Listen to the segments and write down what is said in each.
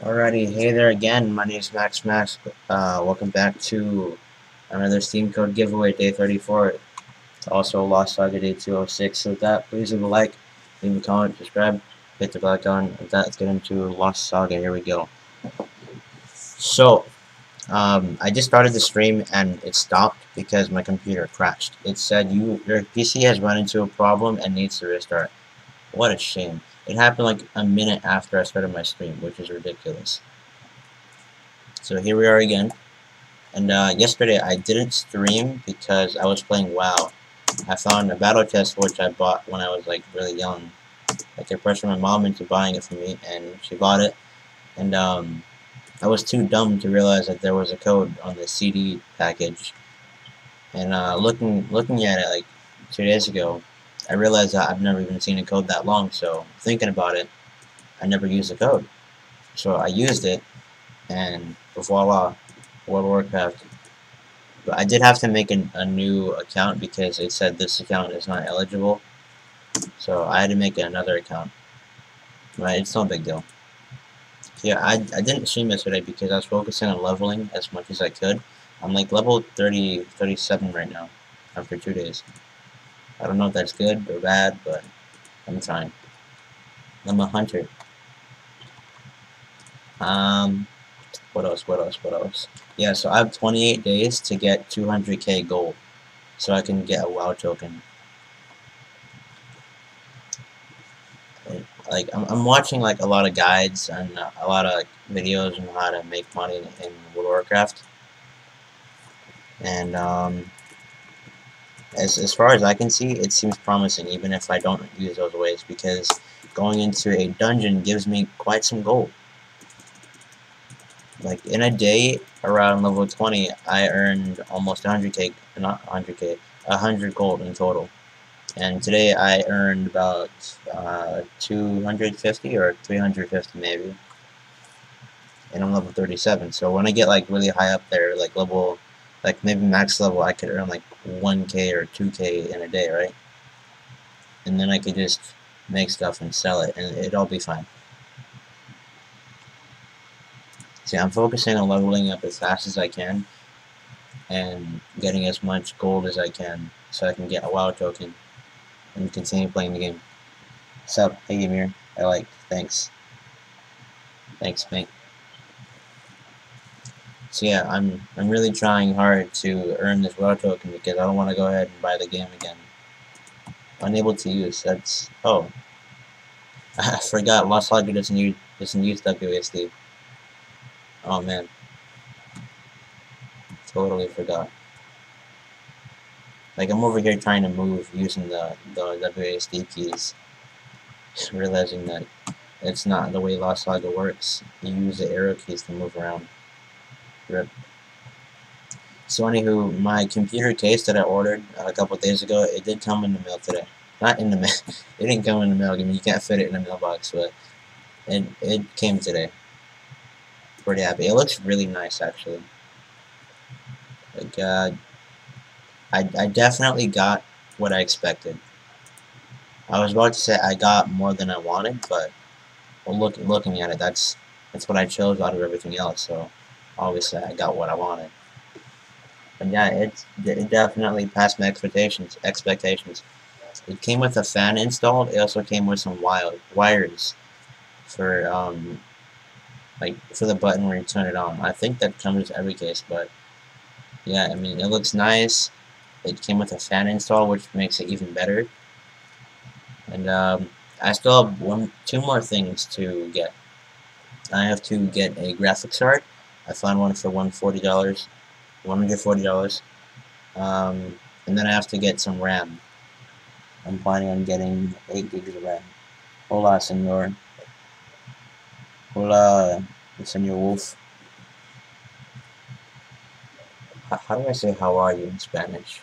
Alrighty, hey there again. My name is Max. Welcome back to another Steam Code giveaway, day 34. Also, Lost Saga day 206. So with that, please leave a like, leave a comment, subscribe, hit the bell icon. With that, let's get into Lost Saga. Here we go. So, I just started the stream and it stopped because my computer crashed. It said your PC has run into a problem and needs to restart. What a shame. It happened like a minute after I started my stream, which is ridiculous. So here we are again. And yesterday I didn't stream because I was playing WoW. I found a battle chest which I bought when I was like really young. Like I pressured my mom into buying it for me, and she bought it. And I was too dumb to realize that there was a code on the CD package. And looking at it like 2 days ago, I realized that I've never even seen a code that long. So thinking about it, I never used the code. So I used it, and voila, World of Warcraft. But I did have to make a new account because it said this account is not eligible. So I had to make another account. Right, it's no big deal. Yeah, I didn't stream yesterday because I was focusing on leveling as much as I could. I'm like level 37 right now after 2 days. I don't know if that's good or bad, but I'm trying. I'm a hunter. Um, what else? Yeah, so I have 28 days to get 200k gold, so I can get a WoW token. Like I'm watching like a lot of guides and a lot of like, videos on how to make money in World of Warcraft, and as far as I can see, it seems promising, even if I don't use those ways, because going into a dungeon gives me quite some gold. Like in a day, around level 20, I earned almost 100k, not 100k, 100 gold in total. And today I earned about 250 or 350 maybe. And I'm level 37. So when I get like really high up there, like level, like maybe max level, I could earn like 1k or 2k in a day, right? And then I could just make stuff and sell it, and it'd all be fine. See, I'm focusing on leveling up as fast as I can and getting as much gold as I can so I can get a WoW token and continue playing the game. Sup, hey Ymir, I like, thanks. Thanks, mate. So yeah, I'm really trying hard to earn this WoW token because I don't want to go ahead and buy the game again. Unable to use. That's I forgot. Lost Saga doesn't use WSD. Oh man, totally forgot. Like I'm over here trying to move using the WSD keys, realizing that it's not the way Lost Saga works. You use the arrow keys to move around. Rip. So anywho, my computer case that I ordered a couple days ago, it did come in the mail today. Not in the mail. It didn't come in the mail. I mean, you can't fit it in a mailbox, but it came today. Pretty happy. It looks really nice, actually. Like, I definitely got what I expected. I was about to say I got more than I wanted, but well, looking at it, that's what I chose out of everything else. So obviously, I got what I wanted. And yeah, it definitely passed my expectations. It came with a fan installed. It also came with some wires for like for the button where you turn it on. I think that comes with every case, but yeah, I mean it looks nice. It came with a fan install, which makes it even better. And I still have two more things to get. I have to get a graphics card. I found one for $140, $140. And then I have to get some RAM. I'm planning on getting 8 gigs of RAM. Hola, senor. Hola, senor Wolf. How do I say how are you in Spanish?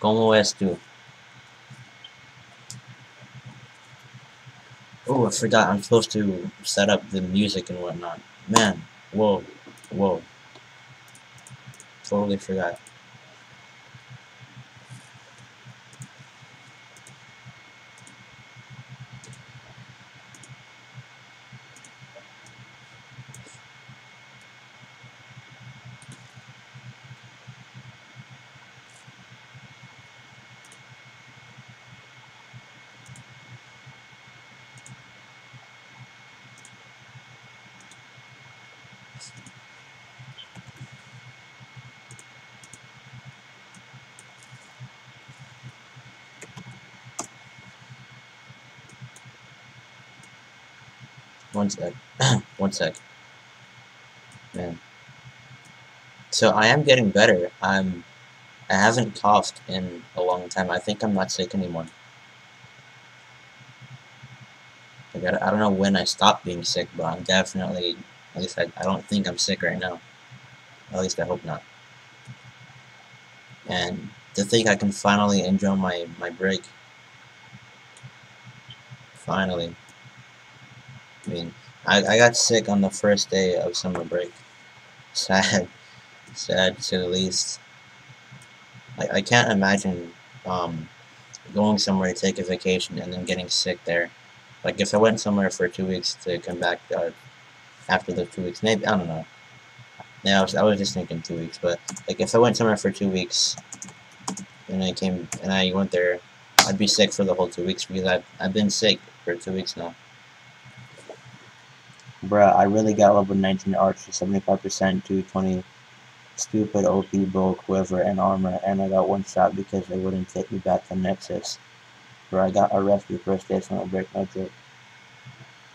¿Cómo es tú? Oh, I forgot. I'm supposed to set up the music and whatnot. Man, whoa, whoa. Totally forgot. One sec. One sec. Man. So I am getting better. I haven't coughed in a long time. I think I'm not sick anymore. Like, I don't know when I stopped being sick, but I'm definitely, at least I don't think I'm sick right now. At least I hope not. And to think I can finally enjoy my break. Finally. I mean, I got sick on the first day of summer break. Sad. Sad to the least. I can't imagine going somewhere to take a vacation and then getting sick there. Like, if I went somewhere for 2 weeks to come back after the 2 weeks, maybe, I don't know. Yeah, I was just thinking 2 weeks, but, like, if I went somewhere for 2 weeks and I went there, I'd be sick for the whole 2 weeks because I've been sick for 2 weeks now. Bruh, I really got level 19 arch to 75%, 220 stupid OP bow, quiver, and armor, and I got one shot because they wouldn't take me back to Nexus. Bro, I got arrested first day, so I'm gonna break my joke.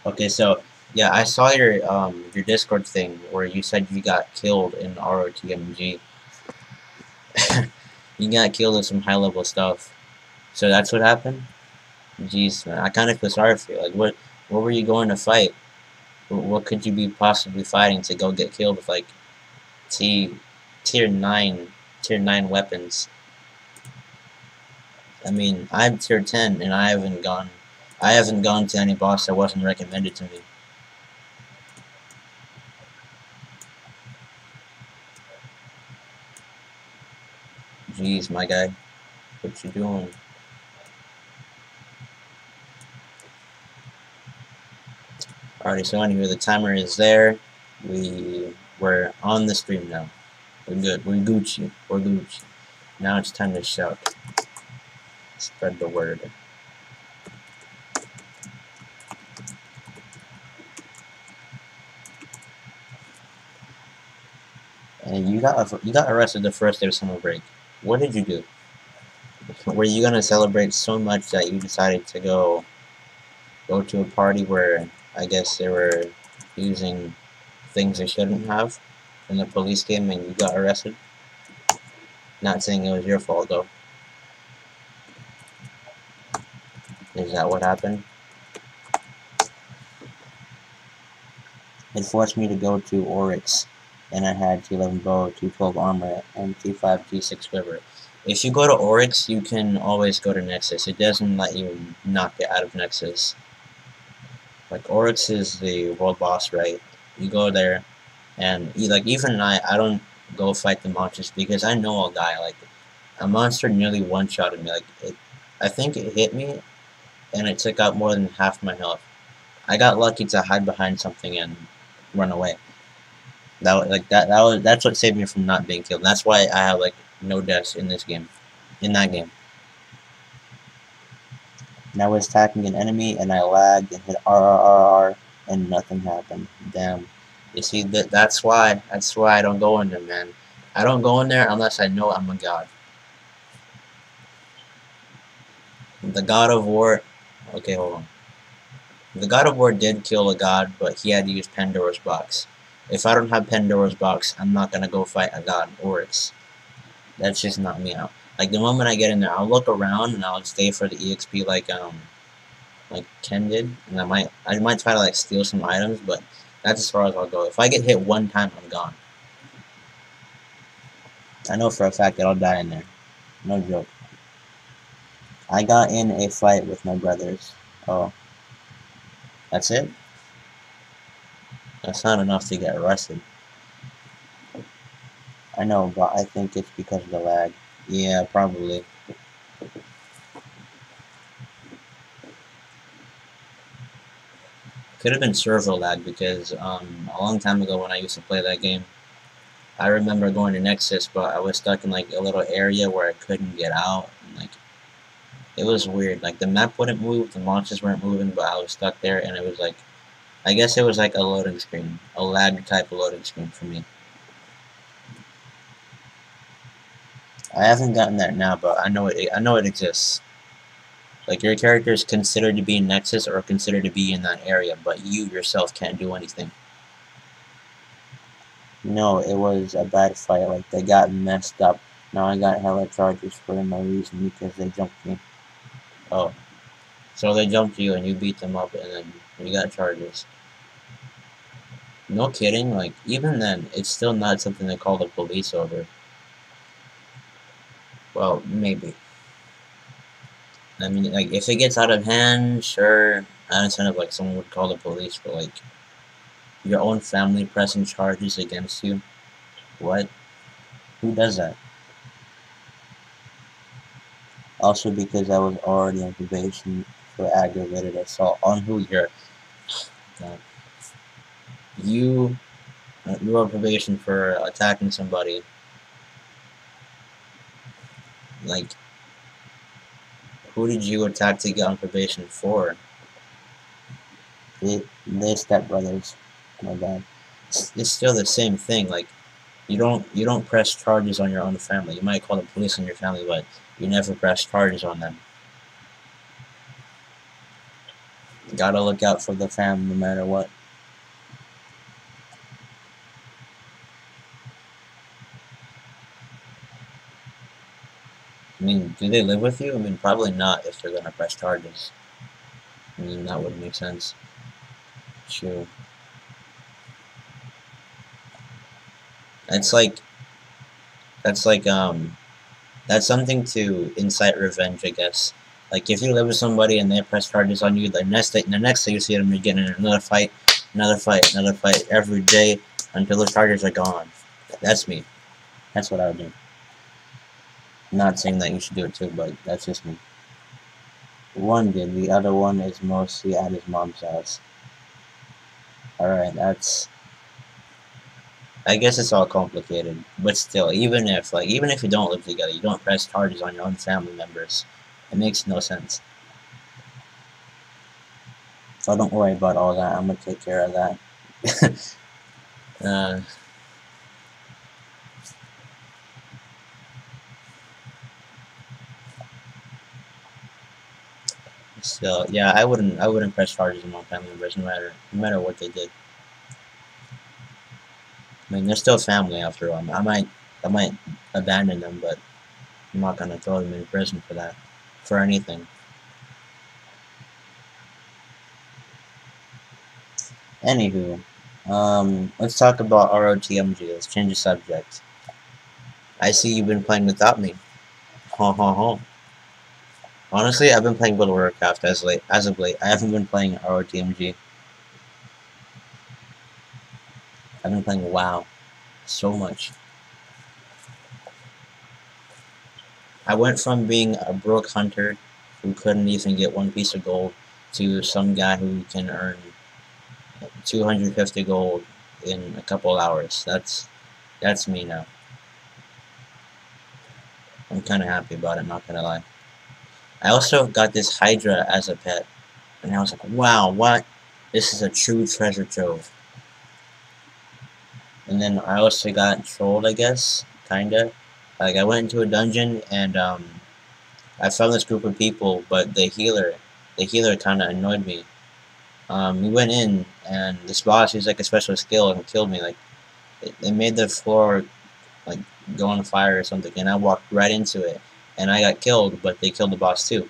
Okay, so yeah, I saw your Discord thing where you said you got killed in ROTMG. You got killed with some high level stuff. So that's what happened? Jeez, man, I kind of feel sorry for you. Like, what were you going to fight? What could you be possibly fighting to go get killed with like tier 9 weapons? I mean, I'm tier 10 and I haven't gone to any boss that wasn't recommended to me. Jeez, my guy, what you doing? Alrighty, so anyway, the timer is there. We're on the stream now. We're good. We're Gucci. We're Gucci. Now it's time to shout. Spread the word. And you got arrested the first day of summer break. What did you do? Were you gonna celebrate so much that you decided to go to a party where I guess they were using things they shouldn't have, and the police came and you got arrested? Not saying it was your fault though. Is that what happened? It forced me to go to Oryx, and I had T11 bow, T12 armor, and T5, T6 quiver. If you go to Oryx, you can always go to Nexus. It doesn't let you not get out of Nexus. Like, Oryx is the world boss, right? You go there, and even I don't go fight the monsters because I know I'll die. Like, a monster nearly one-shotted me. Like, I think it hit me, and it took out more than half my health. I got lucky to hide behind something and run away. That's what saved me from not being killed. That's why I have like no deaths in this game, in that game. And I was attacking an enemy and I lagged and hit RRRR and nothing happened. Damn. You see that's why I don't go in there, man. I don't go in there unless I know I'm a god. The God of War. Okay, hold on. The God of War did kill a god, but he had to use Pandora's box. If I don't have Pandora's box, I'm not gonna go fight a god, Oryx. That's just not me out. Like, the moment I get in there, I'll look around and I'll stay for the EXP like Ken did, and I might try to like steal some items, but that's as far as I'll go. If I get hit one time, I'm gone. I know for a fact that I'll die in there. No joke. I got in a fight with my brothers. Oh. That's it? That's not enough to get arrested. I know, but I think it's because of the lag. Yeah, probably. Could have been server lag because a long time ago when I used to play that game, I remember going to Nexus, but I was stuck in like a little area where I couldn't get out. And, like, it was weird. Like, the map wouldn't move, the monsters weren't moving, but I was stuck there, and it was like, I guess it was like a loading screen, a lag type of loading screen for me. I haven't gotten that now, but I know it exists. Like, your character is considered to be in Nexus or considered to be in that area, but you yourself can't do anything. No, it was a bad fight. Like, they got messed up. Now I got hella charges for no reason because they jumped me. Oh. So they jumped you and you beat them up and then you got charges. No kidding, like, even then, it's still not something they call the police over. Well, maybe. I mean, like, if it gets out of hand, sure, I understand if, like, someone would call the police, but, like, your own family pressing charges against you? What? Who does that? Also because I was already on probation for aggravated assault on who you're... You were on probation for attacking somebody. Like, who did you attack to get on probation for? They're stepbrothers. My bad. It's still the same thing. Like, you don't press charges on your own family. You might call the police on your family, but you never press charges on them. You gotta look out for the family no matter what. I mean, do they live with you? I mean, probably not if they're gonna press charges. I mean, that wouldn't make sense. True. That's something to incite revenge, I guess. Like, if you live with somebody and they press charges on you, the next day you see them, you're getting in another fight, every day until those charges are gone. That's me. That's what I would do. I'm not saying that you should do it too, but that's just me. One did, the other one is mostly at his mom's house. Alright, that's... I guess it's all complicated, but still, even if you don't live together, you don't press charges on your own family members. It makes no sense. So don't worry about all that, I'm gonna take care of that. Still, yeah, I wouldn't press charges on my family members no matter what they did. I mean, they're still family after all. I might abandon them, but I'm not gonna throw them in prison for that, for anything. Anywho, let's talk about ROTMG. Let's change the subject. I see you've been playing without me. Ha ha ha. Honestly, I've been playing World of Warcraft as of late. I haven't been playing ROTMG. I've been playing WoW so much. I went from being a broke hunter who couldn't even get one piece of gold to some guy who can earn 250 gold in a couple hours. That's me now. I'm kind of happy about it, not gonna lie. I also got this Hydra as a pet, and I was like, wow, what? This is a true treasure trove. And then I also got trolled, I guess, kinda. Like, I went into a dungeon, and I found this group of people, but the healer kinda annoyed me. We went in, and this boss used like a special skill and killed me. Like, it made the floor like go on fire or something, and I walked right into it, and I got killed. But they killed the boss too.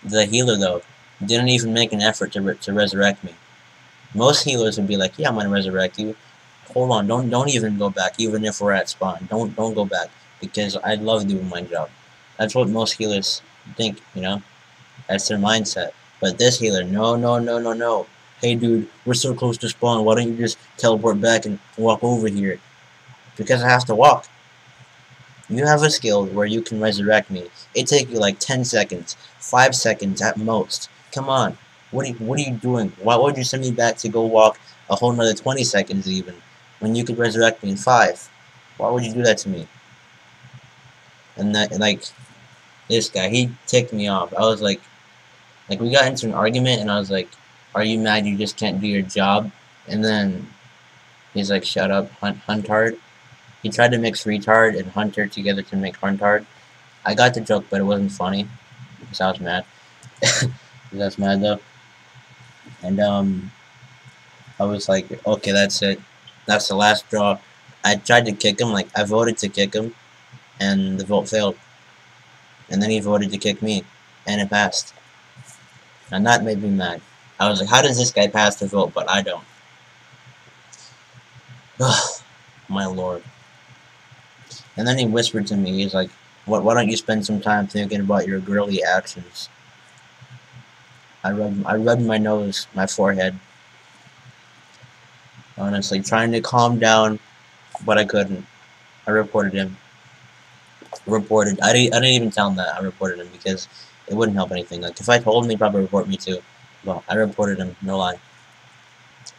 The healer though didn't even make an effort to resurrect me. Most healers would be like, "Yeah, I'm gonna resurrect you. Hold on, don't even go back. Even if we're at spawn, don't go back because I love doing my job." That's what most healers think, you know. That's their mindset. But this healer, no. Hey dude, we're so close to spawn, why don't you just teleport back and walk over here? Because I have to walk. You have a skill where you can resurrect me. It takes you like 10 seconds, 5 seconds at most. Come on, what are you doing? Why would you send me back to go walk a whole nother 20 seconds even, when you could resurrect me in 5? Why would you do that to me? And like, this guy, he ticked me off. I was like, we got into an argument, and I was like, are you mad you just can't do your job? And then he's like, shut up, Huntard. He tried to mix retard and hunter together to make Huntard. I got the joke, but it wasn't funny. because I was mad. That's mad though. And I was like, okay, that's it. That's the last straw. I tried to kick him, like I voted to kick him, and the vote failed. And then he voted to kick me, and it passed. And that made me mad. I was like, how does this guy pass the vote, but I don't? Ugh, my lord. And then he whispered to me, he's like, why don't you spend some time thinking about your girly actions? I rubbed my nose, my forehead. Honestly, trying to calm down, but I couldn't. I reported him. I didn't even tell him that I reported him because it wouldn't help anything. Like, if I told him, he'd probably report me too. But I reported him, no lie.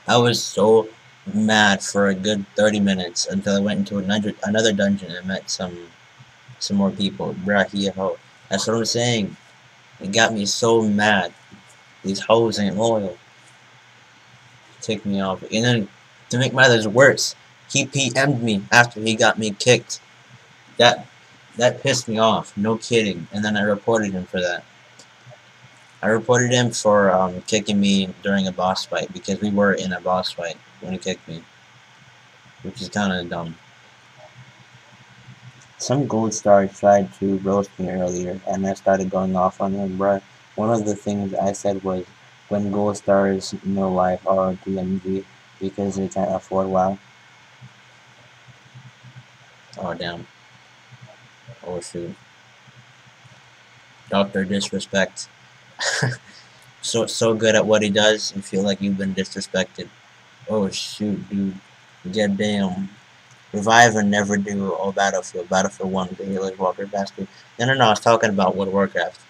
I was so mad for a good 30 minutes until I went into another dungeon and met some more people. Bruh, ho. That's what I'm saying. It got me so mad. These hoes ain't loyal. Ticked me off. And then, to make matters worse, he PM'd me after he got me kicked. That pissed me off. No kidding. And then I reported him for that. I reported him for kicking me during a boss fight because we were in a boss fight when he kicked me, which is kind of dumb. Some gold stars tried to roast me earlier, and I started going off on him, bruh. One of the things I said was, when gold stars no life are DMG because they can't afford WoW. Oh damn. Oh shoot. Dr. Disrespect. so good at what he does, you feel like you've been disrespected. Oh shoot, dude. God damn. Revive and never do Battlefield. Battlefield 1, the healers walker bastard. No, I was talking about World of Warcraft.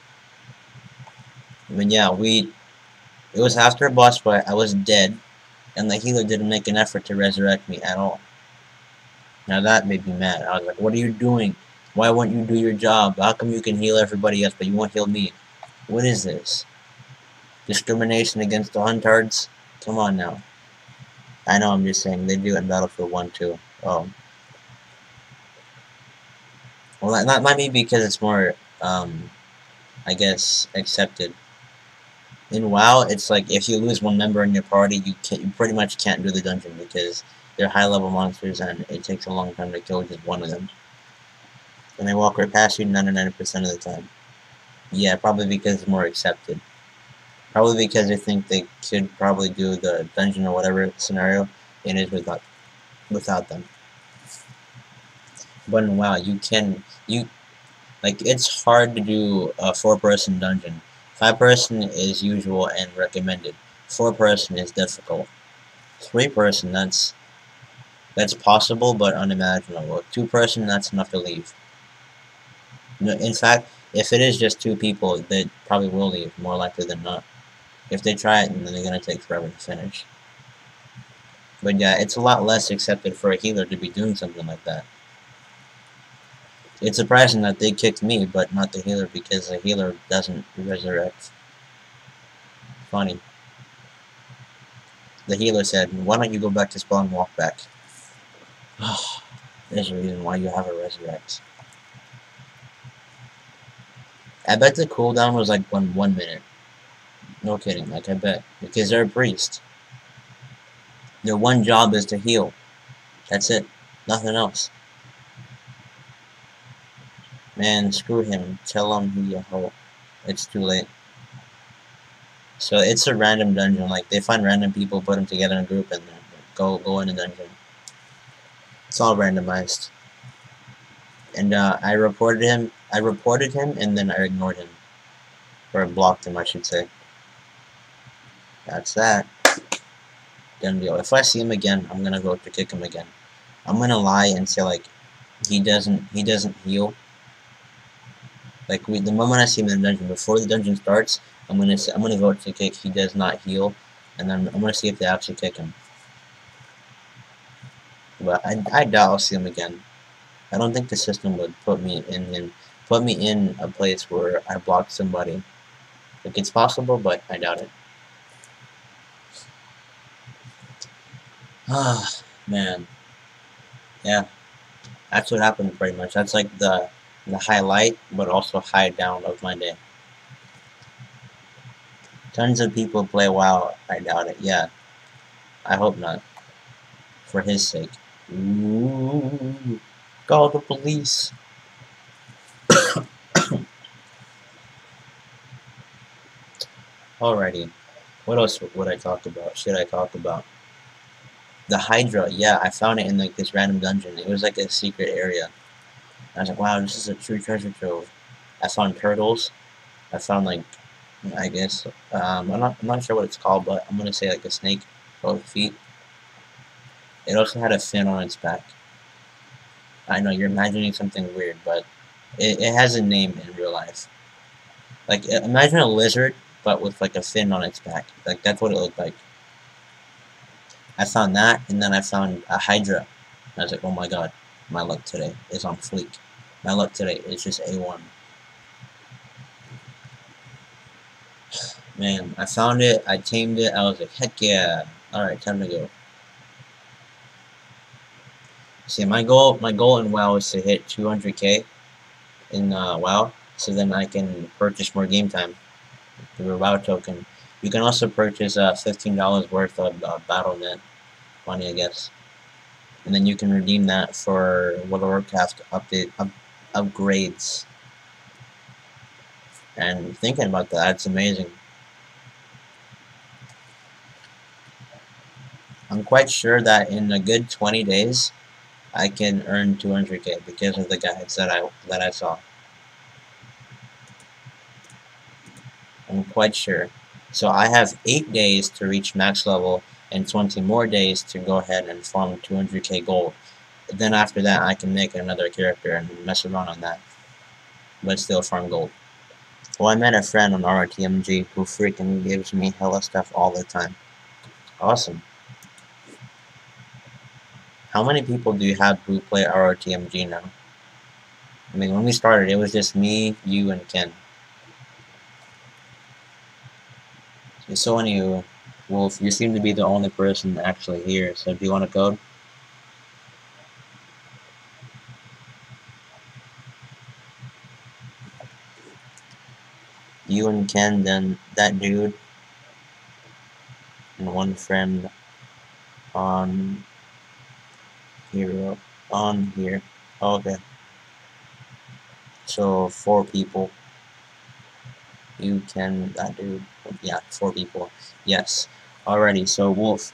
I mean, yeah, it was after a boss fight, I was dead, and the healer didn't make an effort to resurrect me at all. Now that made me mad. I was like, what are you doing? Why won't you do your job? How come you can heal everybody else, but you won't heal me? What is this? Discrimination against the huntards? Come on now. I know, I'm just saying, they do it in Battlefield 1 too. Oh. Well, that might be because it's more, I guess, accepted. In WoW, it's like, if you lose one member in your party, you pretty much can't do the dungeon because they're high-level monsters and it takes a long time to kill just one of them. And they walk right past you 99% of the time. Yeah, probably because it's more accepted. Probably because they think they could probably do the dungeon or whatever scenario it is without them. But in WoW, it's hard to do a 4-person dungeon. 5-person is usual and recommended. 4-person is difficult. 3-person, that's possible but unimaginable. 2-person, that's enough to leave. In fact, if it is just 2 people, they probably will leave, more likely than not. If they try it, then they're going to take forever to finish. But yeah, it's a lot less accepted for a healer to be doing something like that. It's surprising that they kicked me, but not the healer, because the healer doesn't resurrect. Funny. The healer said, why don't you go back to spawn and walk back? There's a reason why you have a resurrect. I bet the cooldown was like 1 minute. No kidding, like I bet. Because they're a priest. Their one job is to heal. That's it. Nothing else. Man, screw him. Tell him he a hoe. It's too late. So it's a random dungeon. Like, they find random people, put them together in a group, and go in a dungeon. It's all randomized. And I reported him, and then I ignored him. Or blocked him, I should say. That's that. Done deal. If I see him again, I'm gonna vote to kick him again. I'm gonna lie and say, like, he doesn't heal. Like, the moment I see him in the dungeon, before the dungeon starts, I'm gonna vote to kick. He does not heal, and then I'm gonna see if they actually kick him. But I doubt I'll see him again. I don't think the system would put me in a place where I blocked somebody. Like, it's possible, but I doubt it. Ah, man. Yeah, that's what happened pretty much. That's like the highlight, but also high down of my day. Tons of people play WoW. I doubt it. Yeah, I hope not. For his sake. Ooh, call the police. Alrighty. What else would I talk about? Should I talk about? The Hydra. Yeah, I found it in like this random dungeon. It was like a secret area. I was like, wow, this is a true treasure trove. I found turtles. I found like, I guess, I'm not sure what it's called, but I'm gonna say like a snake, both feet. It also had a fin on its back. I know you're imagining something weird, but it has a name in real life. Like, imagine a lizard, but with like a fin on its back. Like, that's what it looked like. I found that, and then I found a Hydra. And I was like, oh my god, my luck today is on fleek. My luck today is just A1. Man, I found it, I tamed it, I was like, heck yeah. Alright, time to go. See, my goal in WoW is to hit 200k in WoW, so then I can purchase more game time through a WoW token. You can also purchase $15 worth of Battle.net money, I guess. And then you can redeem that for World of Warcraft upgrades. And thinking about that, it's amazing. I'm quite sure that in a good 20 days, I can earn 200k because of the guides that I saw. I'm quite sure. So I have 8 days to reach max level and 20 more days to go ahead and farm 200k gold. Then after that, I can make another character and mess around on that. But still farm gold. Well, I met a friend on RRTMG who freaking gives me hella stuff all the time. Awesome. How many people do you have who play RRTMG now? I mean, when we started, it was just me, you, and Ken. So anyway, Wolf, you seem to be the only person actually here, so do you want to code? You and Ken, then that dude, and one friend on here. On here. Oh, okay. So 4 people. You, Ken, that dude. Yeah, 4 people. Yes. Alrighty, so Wolf,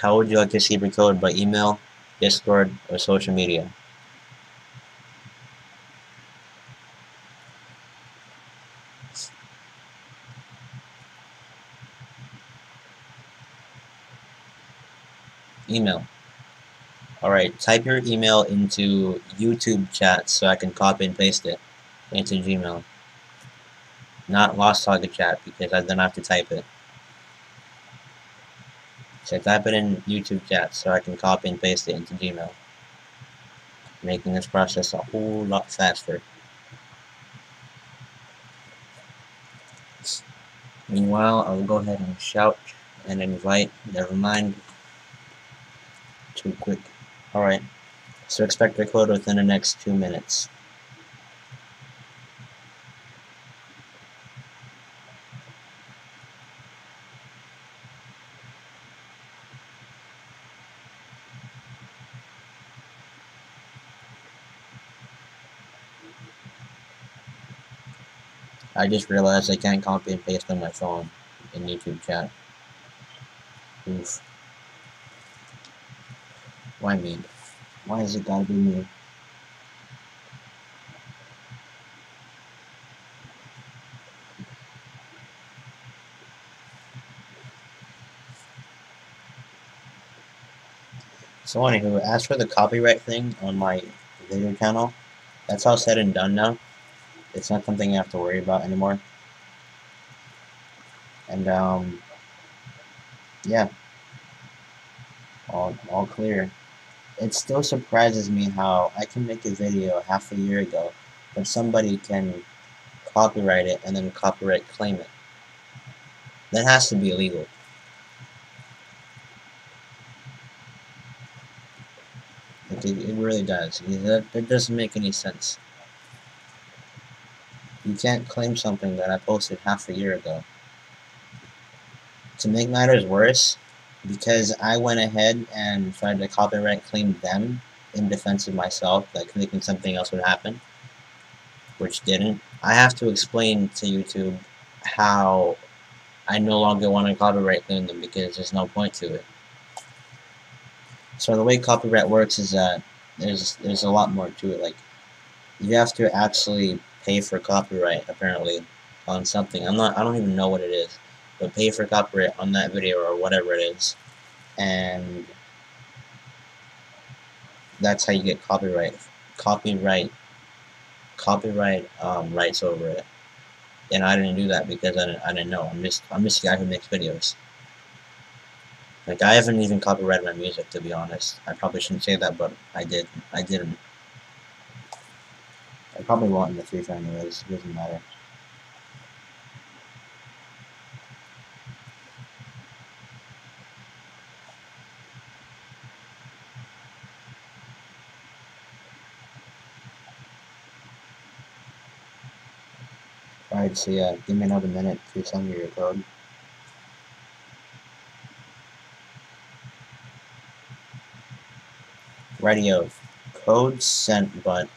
how would you like to see your code? By email, Discord, or social media? Email. Alright, type your email into YouTube chat so I can copy and paste it into Gmail. Not Lost Saga chat because I then have to type it. So type it in YouTube chat so I can copy and paste it into Gmail. Making this process a whole lot faster. Meanwhile, I'll go ahead and shout and invite. Never mind. Too quick. Alright. So expect your code within the next 2 minutes. I just realized I can't copy and paste on my phone in YouTube chat. Oof. Why me? Why is it gotta be me? So anywho, as for the copyright thing on my video channel, that's all said and done now. It's not something you have to worry about anymore. And yeah, all clear. It still surprises me how I can make a video half a year ago, but somebody can copyright it and then copyright claim it. That has to be illegal. Like, it really does. That doesn't make any sense. You can't claim something that I posted half a year ago. to make matters worse, because I went ahead and tried to copyright claim them in defense of myself, like thinking something else would happen, which didn't. I have to explain to YouTube how I no longer want to copyright claim them because there's no point to it. So the way copyright works is that there's a lot more to it. Like, you have to actually pay for copyright apparently on something. I don't even know what it is, but pay for copyright on that video or whatever it is, and that's how you get rights over it. And I didn't do that because I didn't know. I'm just a guy who makes videos. Like, I haven't even copyrighted my music, to be honest. I probably shouldn't say that, but I didn't. I probably won't in the future anyways. It doesn't matter. Alright, so yeah, give me another minute to send me your code. Radio code sent, but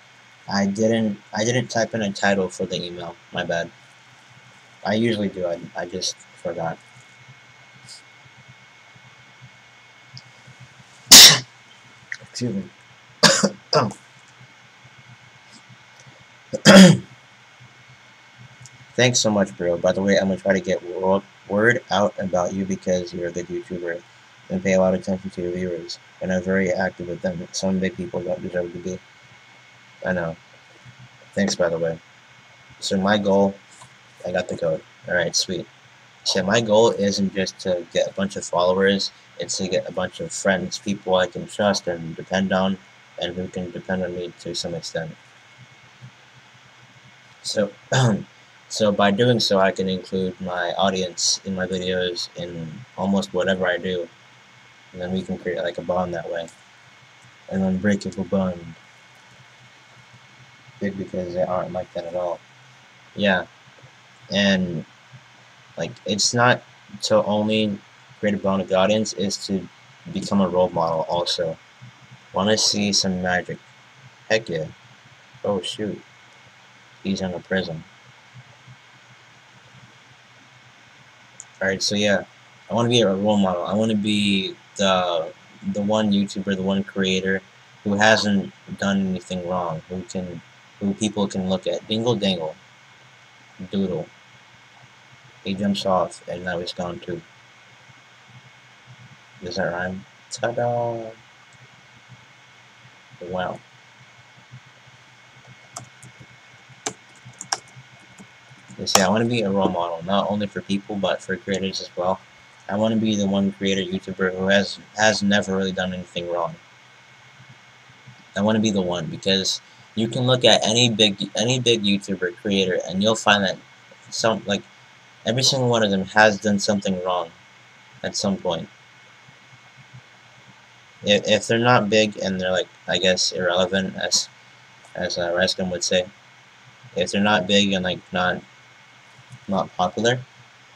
I didn't type in a title for the email. My bad. I usually do. I just forgot. Excuse me. Oh. Thanks so much, bro. By the way, I'm gonna try to get word out about you because you're a good YouTuber and pay a lot of attention to your viewers and are very active with them. Some big people don't deserve to be. I know. Thanks, by the way. So my goal, I got the code. Alright, sweet. So my goal isn't just to get a bunch of followers, it's to get a bunch of friends, people I can trust and depend on, and who can depend on me to some extent. So, so by doing so, I can include my audience in my videos in almost whatever I do, and then we can create like a bond that way. An unbreakable bond. Big because they aren't like that at all. Yeah, and like, it's not to only create a bond with the audience, it's to become a role model also. Want to see some magic? Heck yeah. Oh shoot. He's in a prison. Alright, so yeah. I want to be a role model. I want to be the one YouTuber, the one creator who hasn't done anything wrong, who people can look at. Dingle dangle. Doodle. He jumps off and now he's gone too. Does that rhyme? Ta-da! Wow. You see, I want to be a role model, not only for people, but for creators as well. I want to be the one creator YouTuber who has never really done anything wrong. I want to be the one, because you can look at any big YouTuber creator and you'll find that every single one of them has done something wrong at some point. If they're not big and they're, like, I guess, irrelevant, as Rescom would say, if they're not big and, like, not popular,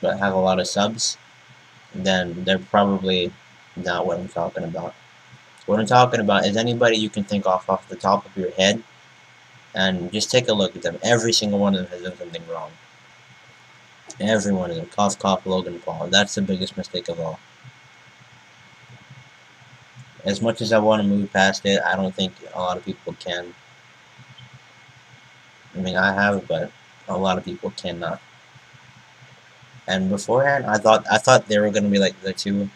but have a lot of subs, then they're probably not what I'm talking about. What I'm talking about is anybody you can think off the top of your head, and just take a look at them. Every single one of them has done something wrong. Every one of them. Cough, cough, Logan Paul. That's the biggest mistake of all. As much as I want to move past it, I don't think a lot of people can. I mean, I have, but a lot of people cannot. And beforehand, I thought they were gonna be like the two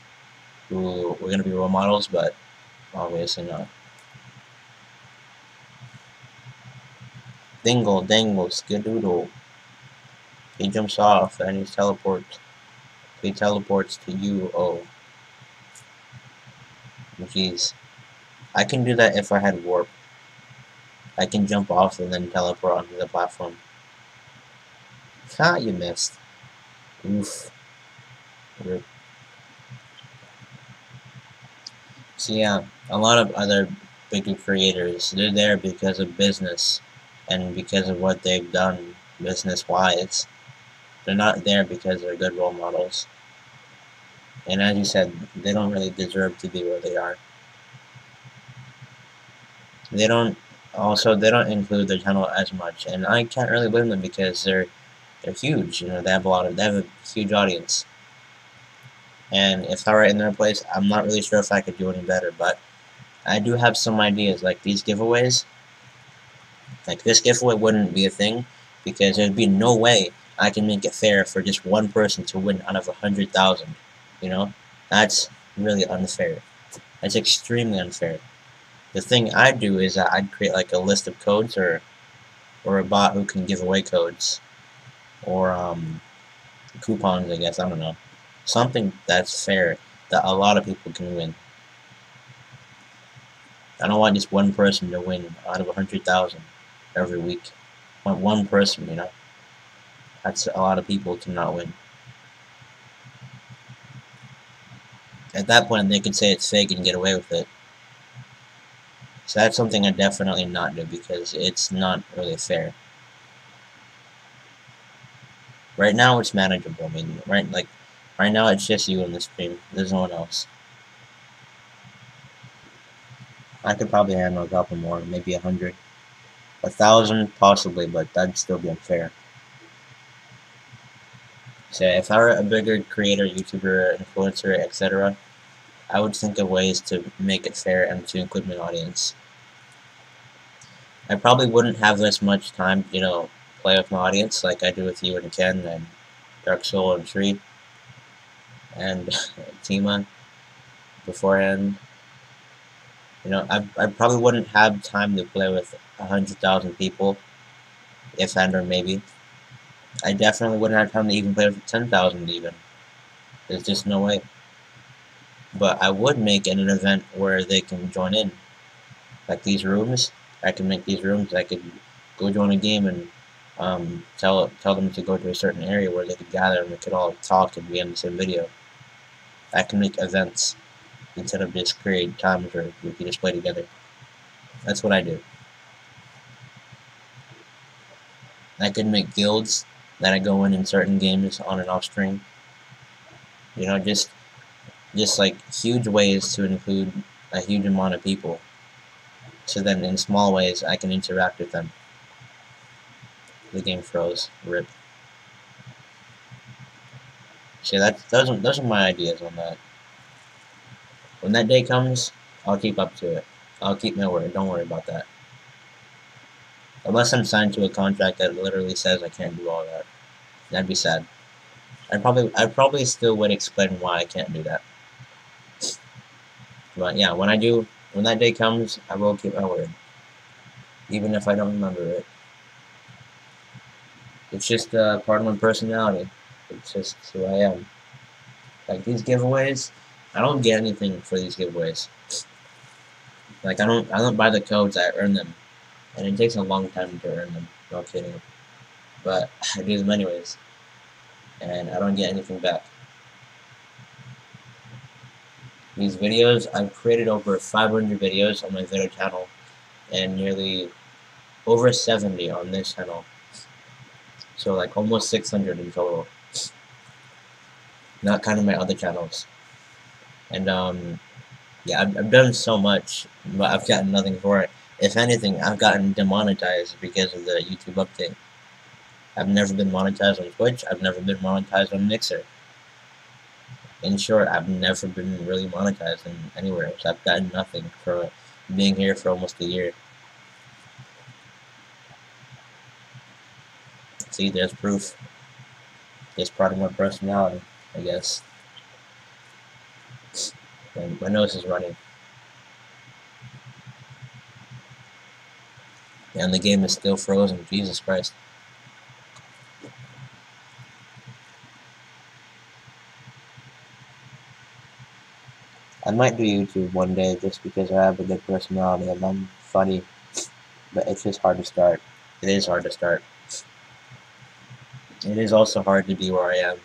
who were gonna be role models, but obviously not. Dingle, dangle, skidoodle. He jumps off and he teleports. He teleports to you. Oh, jeez. I can do that if I had warp. I can jump off and then teleport onto the platform. Ha! You missed. Oof. Rip. So yeah, a lot of other bigger creators, they're there because of business and because of what they've done business-wise. They're not there because they're good role models. And as you said, they don't really deserve to be where they are. They don't they don't include their channel as much, and I can't really blame them because they're huge. You know, they have a huge audience. And if I were in their place, I'm not really sure if I could do any better, but I do have some ideas, like these giveaways. Like, this giveaway wouldn't be a thing, because there'd be no way I can make it fair for just one person to win out of 100,000, you know? That's really unfair. That's extremely unfair. The thing I'd do is I'd create, like, a list of codes, or a bot who can give away codes, or, coupons, I guess, I don't know. Something that's fair, that a lot of people can win. I don't want just one person to win out of 100,000 every week. I want one person, you know? That's a lot of people to not win. At that point, they could say it's fake and get away with it. So that's something I definitely not do, because it's not really fair. Right now, it's manageable. I mean, right now, it's just you in the stream. There's no one else. I could probably handle a couple more, maybe 100. 1,000, possibly, but that'd still be unfair. So if I were a bigger creator, YouTuber, influencer, etc., I would think of ways to make it fair and to include my audience. I probably wouldn't have this much time, you know, play with my audience like I do with you and Ken and Dark Soul and Tree and Tima beforehand. You know, I probably wouldn't have time to play with 100,000 people, if and or maybe. I definitely wouldn't have time to even play with 10,000 even. There's just no way. But I would make it an event where they can join in. Like these rooms, I can make these rooms. I could go join a game and tell them to go to a certain area where they could gather and we could all talk and be in the same video. I can make events instead of just create times where we can just play together. That's what I do. I could make guilds that I go in certain games on and off stream. You know, just like huge ways to include a huge amount of people. So then in small ways I can interact with them. The game froze. RIP. So those are my ideas on that. When that day comes, I'll keep up to it. I'll keep my word. Don't worry about that. Unless I'm signed to a contract that literally says I can't do all that. That'd be sad. I probably still would explain why I can't do that. But yeah, when that day comes, I will keep my word. Even if I don't remember it. It's just part of my personality. It's just who I am. Like these giveaways, I don't get anything for these giveaways. Like I don't buy the codes, I earn them. And it takes a long time to earn them. No kidding. But I do them anyways. And I don't get anything back. These videos, I've created over 500 videos on my video channel, and nearly over 70 on this channel. So like almost 600 in total. Not counting my other channels. And yeah, I've done so much, but I've gotten nothing for it. If anything, I've gotten demonetized because of the YouTube update. I've never been monetized on Twitch. I've never been monetized on Mixer. In short, I've never been really monetized anywhere else. I've gotten nothing for being here for almost a year. See, there's proof. It's part of my personality, I guess. And my nose is running. And the game is still frozen. Jesus Christ. I might do YouTube one day just because I have a good personality and I'm funny, but it's just hard to start. It is hard to start. It is also hard to be where I am.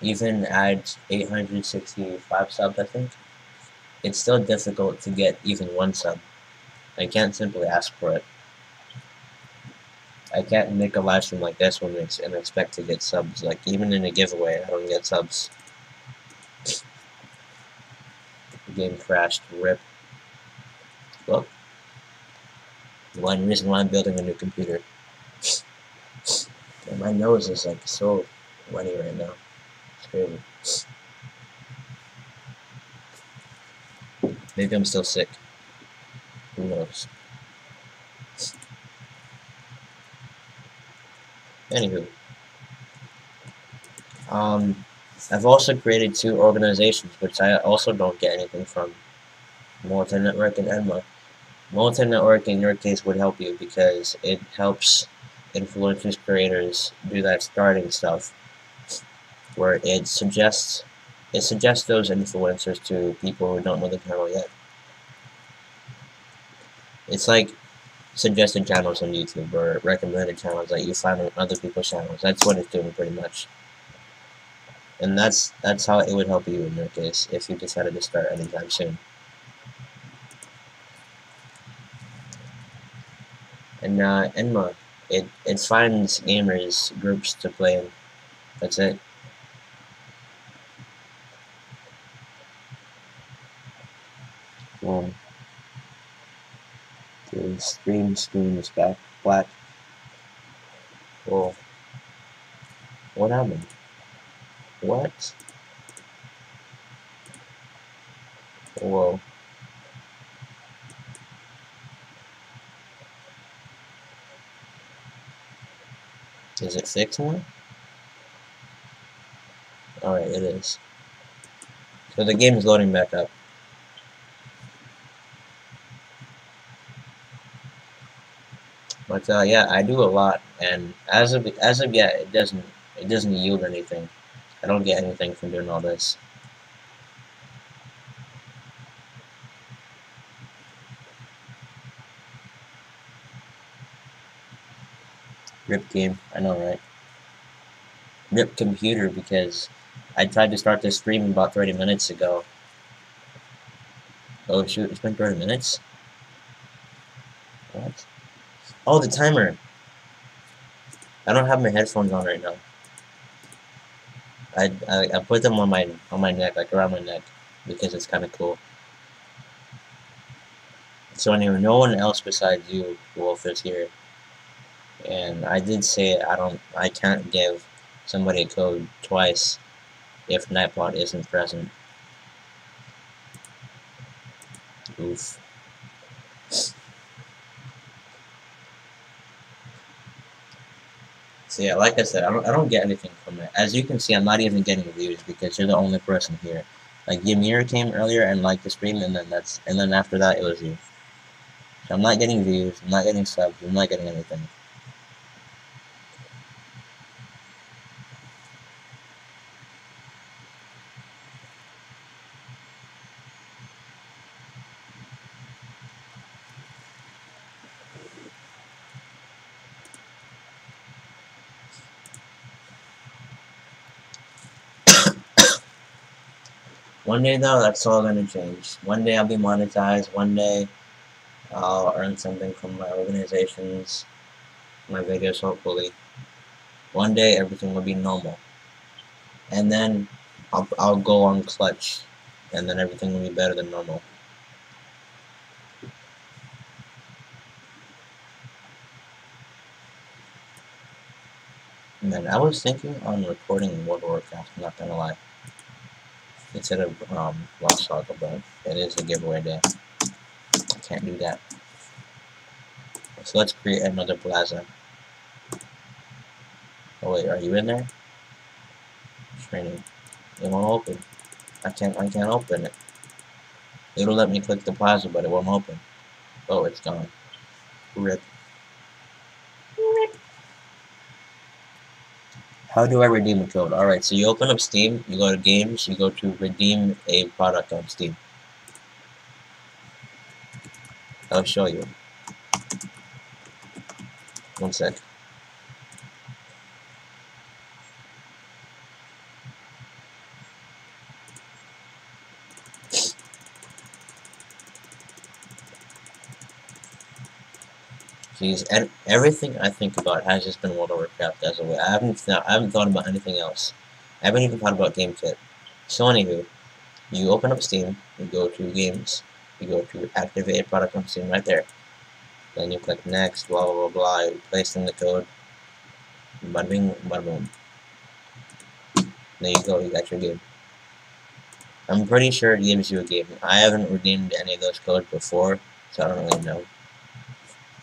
Even at 865 subs, I think, it's still difficult to get even one sub. I can't simply ask for it. I can't make a live stream like this one and expect to get subs. Like, even in a giveaway, I don't get subs. Game crashed. RIP. Well, one reason why I'm building a new computer. And my nose is like so runny right now. It's crazy. Maybe I'm still sick. Who knows? Anywho. I've also created 2 organizations, which I also don't get anything from. Multi-network and Enma. Multi-network in your case would help you because it helps influencers creators do that starting stuff where it suggests those influencers to people who don't know the channel yet. It's like suggested channels on YouTube or recommended channels that you find on other people's channels. That's what it's doing pretty much. And that's how it would help you in your case if you decided to start anytime soon. And Enma, it finds gamers groups to play in. That's it. The stream screen is back black. Whoa. What happened? What? Whoa. Is it fixed now? Alright, it is. So the game is loading back up. But yeah, I do a lot, and as of yet, it doesn't yield anything. I don't get anything from doing all this. RIP game, I know, right? RIP computer, because I tried to start this stream about 30 minutes ago. Oh shoot, it's been 30 minutes? What? Oh, the timer! I don't have my headphones on right now. I put them on my neck, like around my neck, because it's kind of cool. So anyway, no one else besides you, Wolf, is here. And I did say I can't give somebody a code twice if Nightbot isn't present. Oof. So yeah, like I said, I don't get anything from it. As you can see, I'm not even getting views because you're the only person here. Like Ymir came earlier and liked the stream, and then after that it was you. So I'm not getting views, I'm not getting subs, I'm not getting anything. One day though, that's all gonna change. One day I'll be monetized, one day I'll earn something from my organizations, my videos hopefully. One day everything will be normal. And then I'll go on Clutch, and then everything will be better than normal. And then I was thinking on recording World of Warcraft, I'm not gonna lie. Instead of Lost Saga, but it is a giveaway day. I can't do that. So let's create another plaza. Oh wait, are you in there? Training. It won't open. I can't open it. It'll let me click the plaza, but it won't open. Oh, it's gone. RIP. How do I redeem a code? Alright, so you open up Steam, you go to Games, you go to redeem a product on Steam. I'll show you. One sec. Jeez, and everything I think about has just been World of Warcraft as a way. I haven't thought about anything else. I haven't even thought about GameKit. So anywho, You open up Steam, you go to Games, you go to Activate Product on Steam right there. Then you click Next, blah blah blah blah, you paste in the code, bada bing, bada boom. There you go, you got your game. I'm pretty sure it gives you a game. I haven't redeemed any of those codes before, so I don't really know.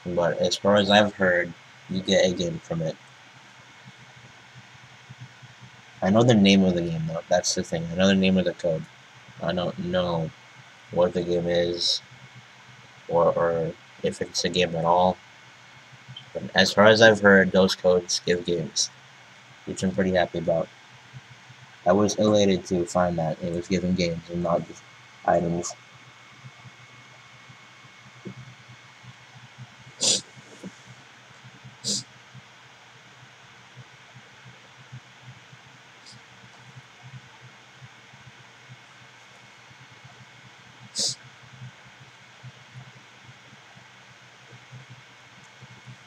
But as far as I've heard, you get a game from it. I know the name of the game though, that's the thing. I know the name of the code. I don't know what the game is, or if it's a game at all. But as far as I've heard, those codes give games, which I'm pretty happy about. I was elated to find that it was giving games and not just items.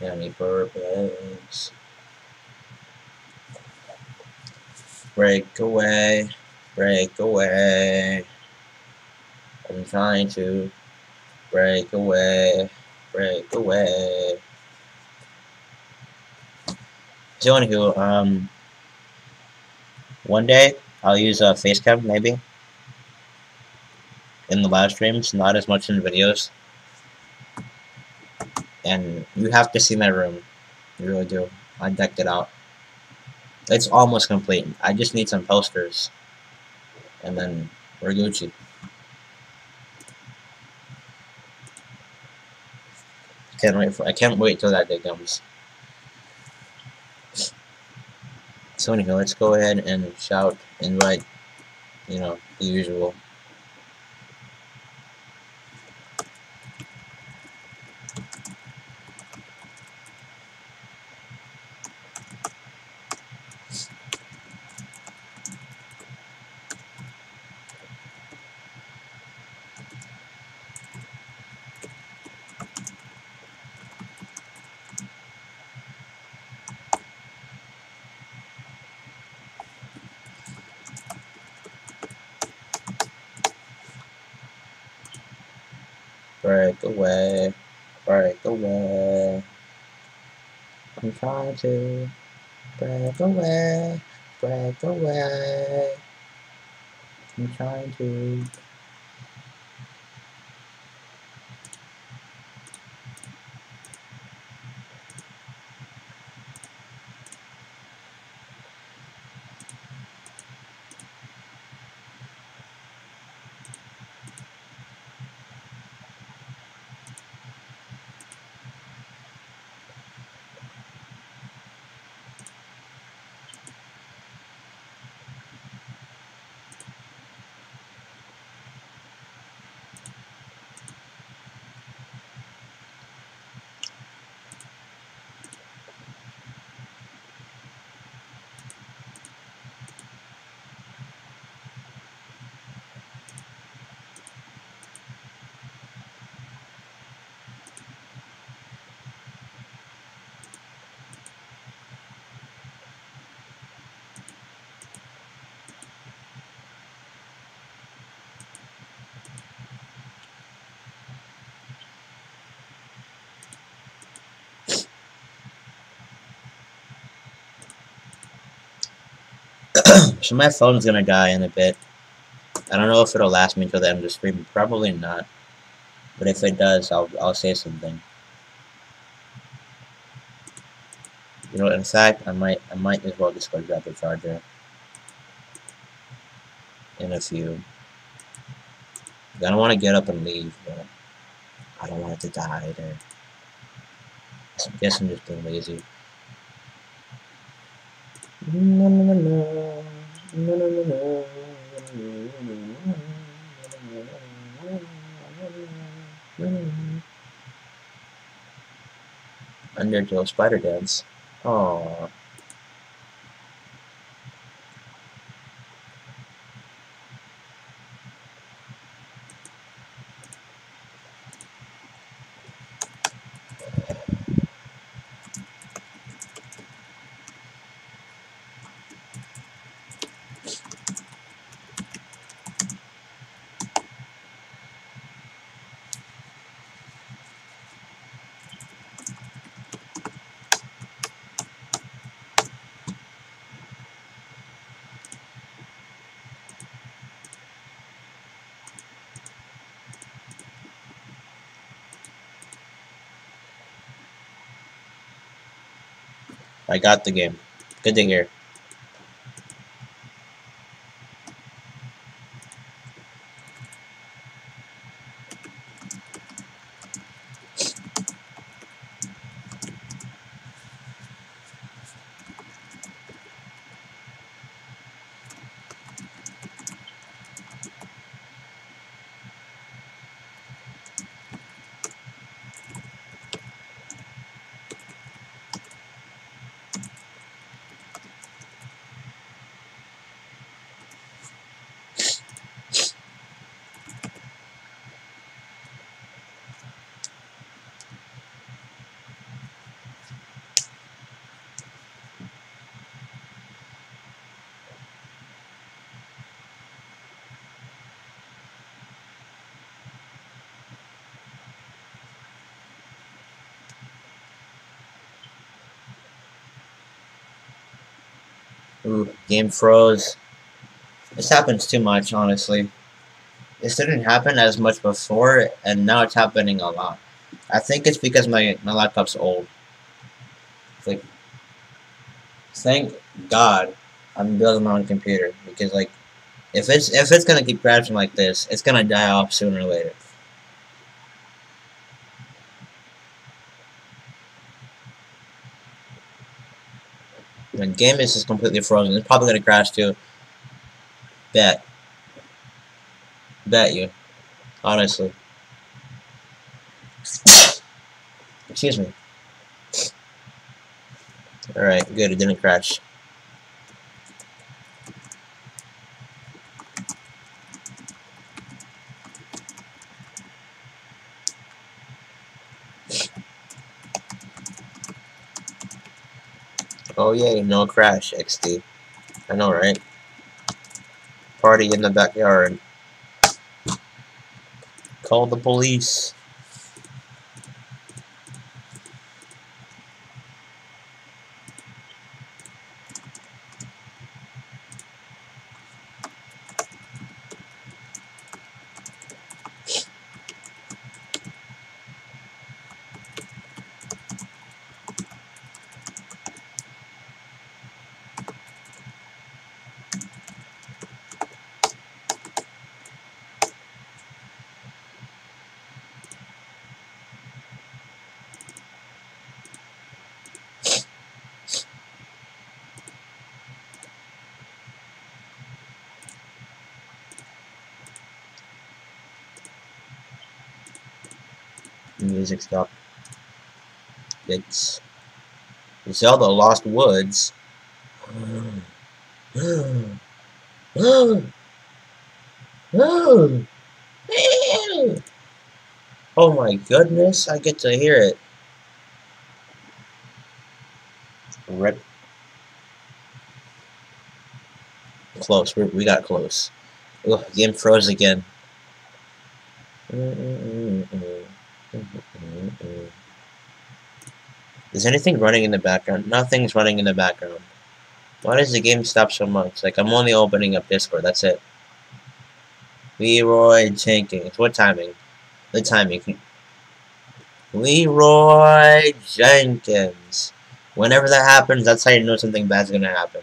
Any purpose. Break away, break away. I'm trying to break away, break away. So anywho, one day I'll use a facecam maybe in the live streams, not as much in the videos. And you have to see my room. You really do. I decked it out. It's almost complete. I just need some posters. And then we're Gucci. I can't wait till that day comes. So anyway, let's go ahead and shout, invite, you know, the usual. Break away, break away. I'm trying to break away, break away. I'm trying to. So my phone's gonna die in a bit. I don't know if it'll last me until the end of the stream. Probably not. But if it does, I'll say something. You know, in fact, I might as well just go grab the charger in a few. I don't want to get up and leave, but I don't want it to die either. So I guess I'm just being lazy. No, no, no, no, no, no, no. Undertale Spider Dance. Aww. I got the game. Good to hear. Ooh, game froze. This happens too much, honestly. This didn't happen as much before, and now it's happening a lot. I think it's because my laptop's old. It's like, thank God I'm building my own computer, because like, if it's gonna keep crashing like this, it's gonna die off sooner or later. When game is just completely frozen, it's probably gonna crash too. Bet. Bet you. Honestly. Excuse me. Alright, good, it didn't crash. Oh yay, no crash, XD. I know, right? Party in the backyard. Call the police. Music stop. It's Zelda Lost Woods. Oh my goodness, I get to hear it. Rip. Close, we got close. Ugh, game froze again. Is anything running in the background? Nothing's running in the background. Why does the game stop so much? Like, I'm only opening up Discord, that's it. Leroy Jenkins. What timing? The timing. Leroy Jenkins. Whenever that happens, that's how you know something bad's gonna happen.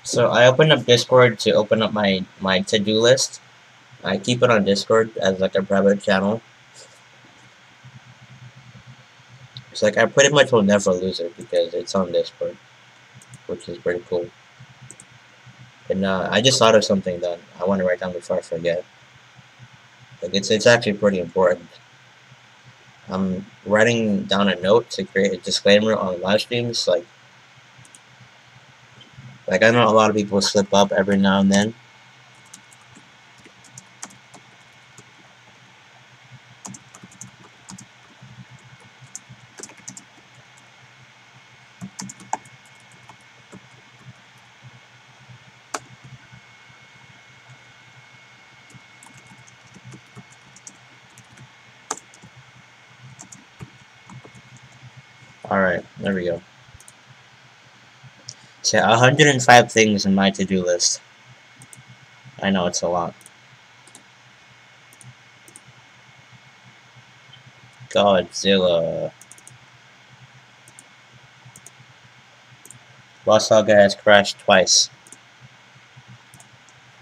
So I opened up Discord to open up my to-do list. I keep it on Discord as like a private channel. It's like I pretty much will never lose it because it's on Discord, which is pretty cool. And I just thought of something that I want to write down before I forget. Like it's actually pretty important. I'm writing down a note to create a disclaimer on live streams. Like I know a lot of people slip up every now and then. Alright, there we go. So 105 things in my to-do list. I know it's a lot. Godzilla. Lost Saga has crashed twice.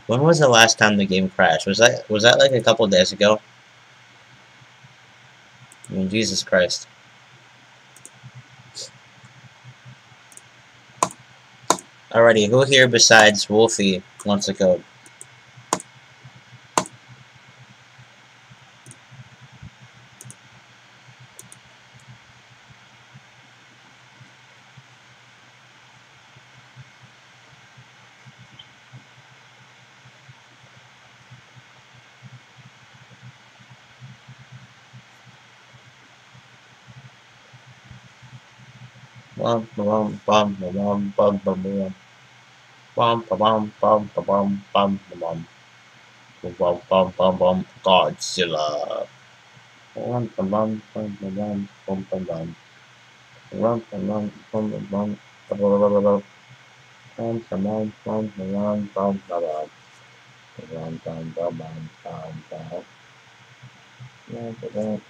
When was the last time the game crashed? Was that like a couple days ago? I mean, Jesus Christ. Alrighty, who here besides Wolfie wants a code? Bum bum bum bum bum bum bum bum bum bum bum bum bum bum bum bum bum Godzilla. Bum bum bum bum bum bum bum bum bum bum bum bum bum bum bum bum bum bum bum bum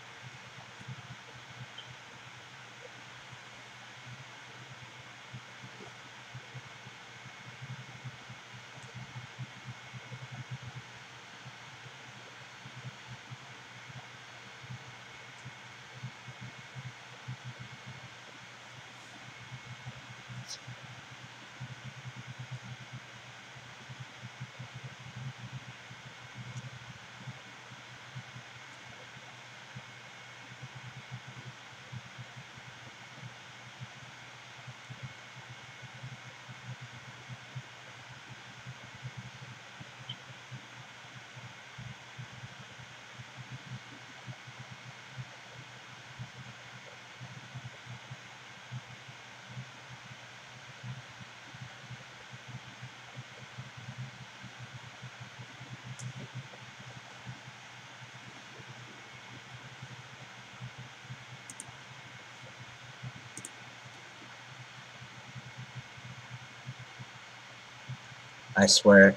I swear,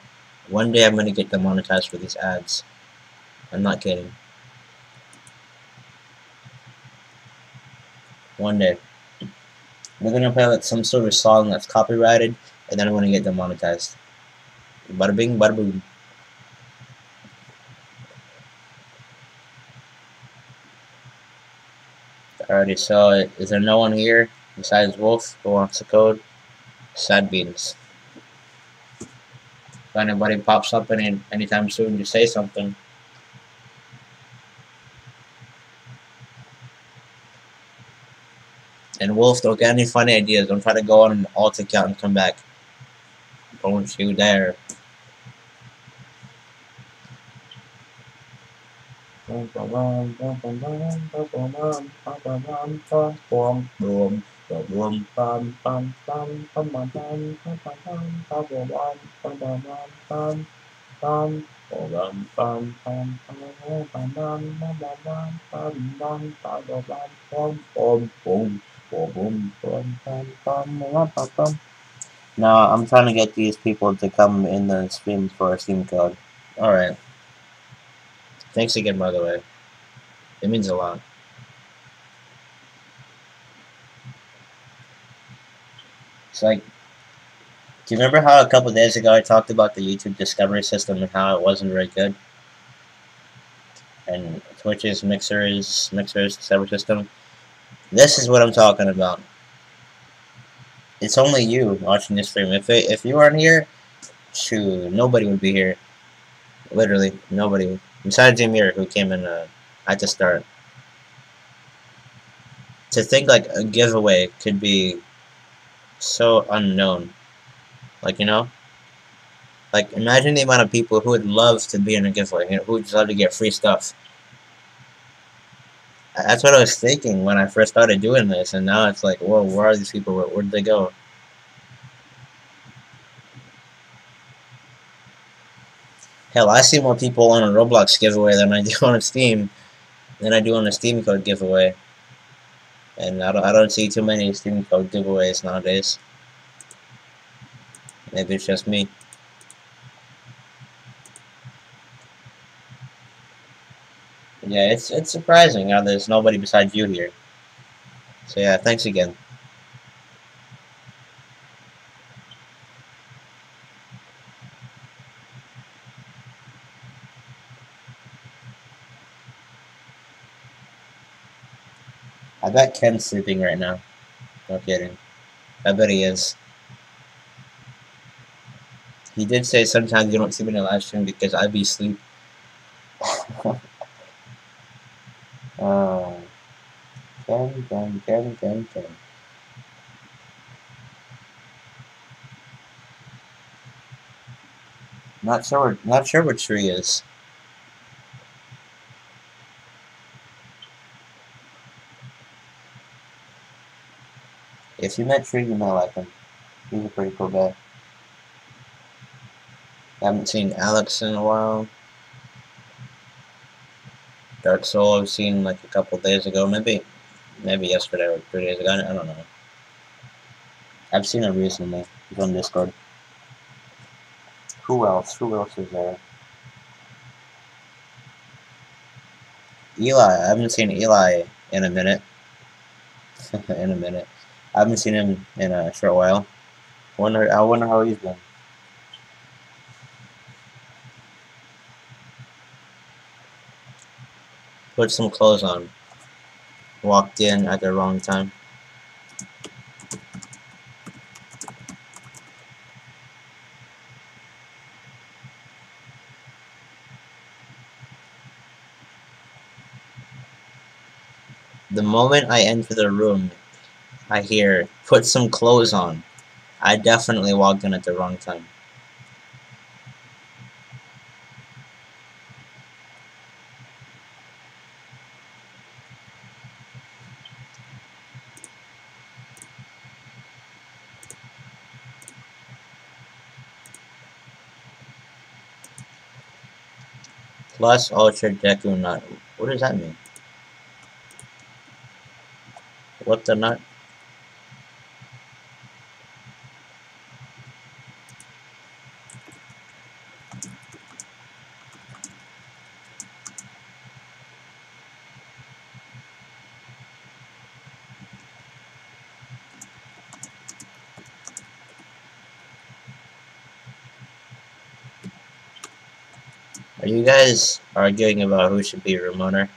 one day I'm gonna get demonetized for these ads. I'm not kidding. One day. We're gonna play like some sort of song that's copyrighted, and then I'm gonna get demonetized. Bada bing, bada boom. Alrighty, so is there no one here besides Wolf who wants a code? Sad beans. If anybody pops up anytime soon, just say something. And Wolf, don't get any funny ideas. Don't try to go on an alt account and come back. Don't you dare. Now I'm trying to get these people to come in the stream for a Steam code. Alright. Thanks again, by the way. It means a lot. It's like, do you remember how a couple days ago I talked about the YouTube discovery system and how it wasn't very good? And Twitch's Mixer's discovery system? This is what I'm talking about. It's only you watching this stream. If you weren't here, shoot, nobody would be here. Literally, nobody. Besides Amir, who came in at the start. To think like a giveaway could be so unknown. Like, you know? Like, imagine the amount of people who would love to be in a giveaway, you know, who would love to get free stuff. That's what I was thinking when I first started doing this, and now it's like, whoa, where are these people? Where'd they go? Hell, I see more people on a Roblox giveaway than I do on a Steam, than I do on a Steam code giveaway. And I don't see too many Steam code giveaways nowadays. Maybe it's just me. Yeah, it's surprising how there's nobody besides you here. So yeah, thanks again. I bet Ken's sleeping right now. No kidding. I bet he is. He did say sometimes you don't see me in a live stream because I be asleep. uh, Ken. Not sure what tree is. If you met Tree, you might like him. He's a pretty cool guy. I haven't seen Alex in a while. Dark Soul I've seen like a couple days ago, maybe yesterday or 3 days ago. I don't know. I've seen him recently. He's on Discord. Who else? Who else is there? Eli. I haven't seen Eli in a minute. In a minute. I haven't seen him in a short while. I wonder how he's been. Put some clothes on. Walked in at the wrong time. The moment I enter the room, I hear, put some clothes on. I definitely walked in at the wrong time. Plus Ultra Deku Nut. What does that mean? What the nut? Are you guys arguing about who should be room owner?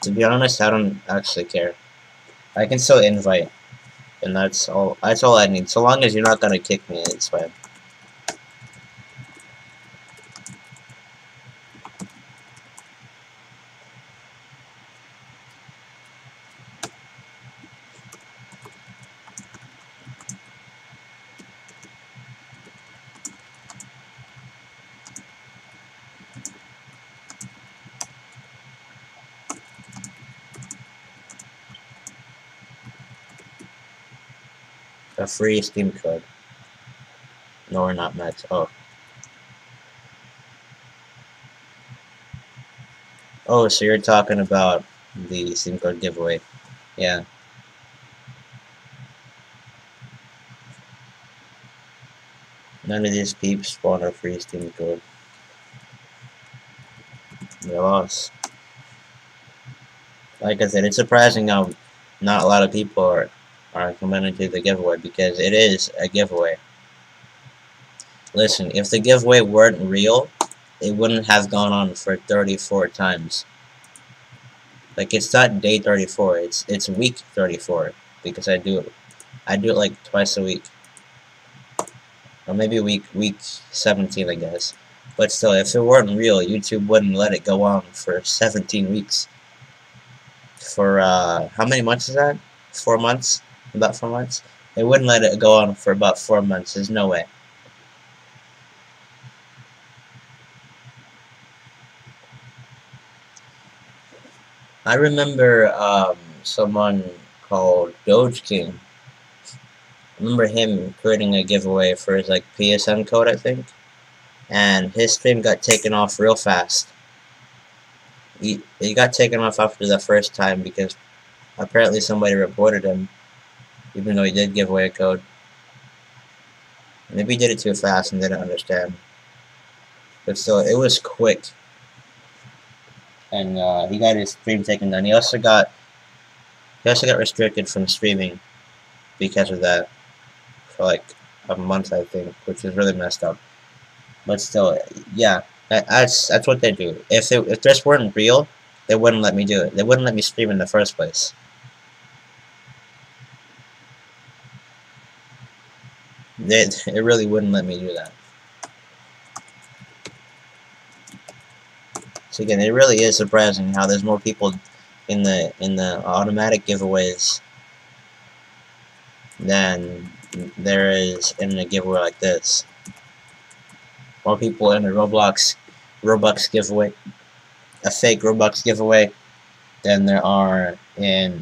To be honest, I don't actually care. I can still invite, and that's all. That's all I need. So long as you're not gonna kick me, it's fine. A free Steam code. No, we're not met. Oh. Oh, so you're talking about the Steam code giveaway. Yeah. None of these peeps spawn a free Steam code. They lost. Like I said, it's surprising how not a lot of people are coming into the giveaway, because it is a giveaway. Listen, if the giveaway weren't real, it wouldn't have gone on for 34 times. Like, it's not day 34, it's week 34, because I do it like twice a week. Or maybe week 17, I guess. But still, if it weren't real, YouTube wouldn't let it go on for 17 weeks. For, how many months is that? 4 months? About 4 months? They wouldn't let it go on for about 4 months. There's no way. I remember, someone called Doge King. I remember him creating a giveaway for his, like, PSN code, I think. And his stream got taken off real fast. He got taken off after the first time because apparently somebody reported him, even though he did give away a code. Maybe he did it too fast and didn't understand. But still, it was quick. And he got his stream taken down. He also got restricted from streaming because of that for like a month, I think, which is really messed up. But still, yeah, that's what they do. If this weren't real, they wouldn't let me do it. They wouldn't let me stream in the first place. It really wouldn't let me do that. So again, it really is surprising how there's more people in the automatic giveaways than there is in a giveaway like this. More people in a Robux giveaway, a fake Robux giveaway, than there are in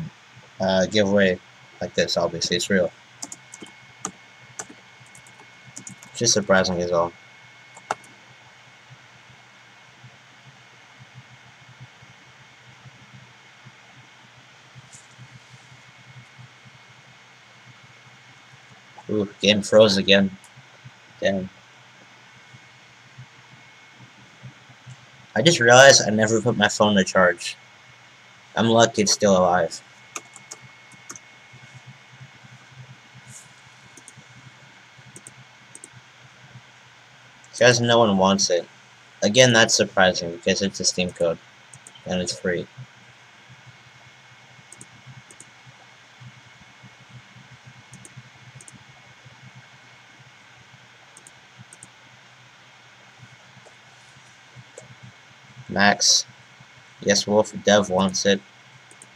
a giveaway like this. Obviously, it's real. It's just surprising as all. Ooh, game froze again. Damn. I just realized I never put my phone to charge. I'm lucky it's still alive. Because no one wants it. Again, that's surprising because it's a Steam code and it's free. Max. Yes, Wolf. Dev wants it.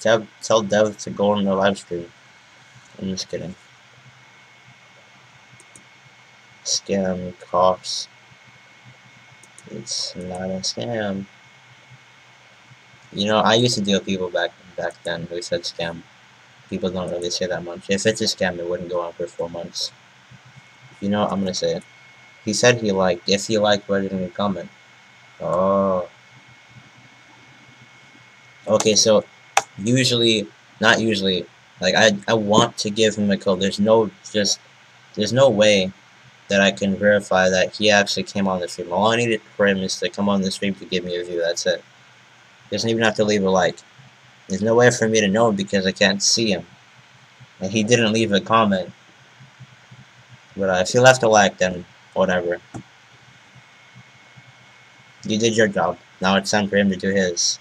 Tell Dev to go on the live stream. I'm just kidding. Scam cops. It's not a scam. You know, I used to deal with people back then who said scam. People don't really say that much. If it's a scam, it wouldn't go on for 4 months. You know, I'm gonna say it. He said he liked. If he liked, why didn't he comment? Oh. Okay, so usually, not usually, like I want to give him a code. There's no way that I can verify that he actually came on the stream. All I needed for him is to come on the stream to give me a view. That's it. He doesn't even have to leave a like. There's no way for me to know because I can't see him. And he didn't leave a comment. But if he left a like, then whatever. You did your job. Now it's time for him to do his.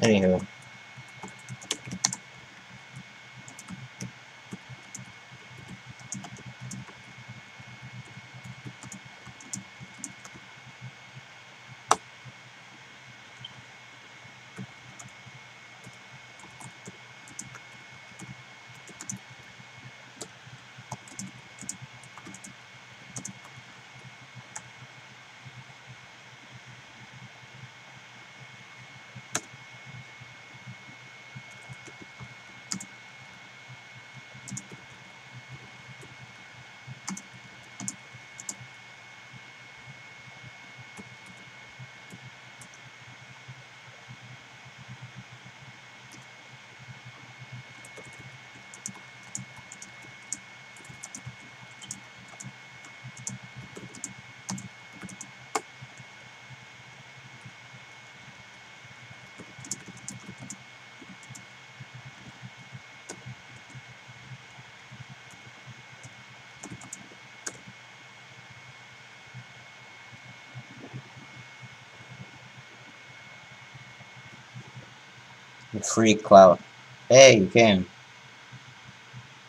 Anywho. Free clout. Hey, you came.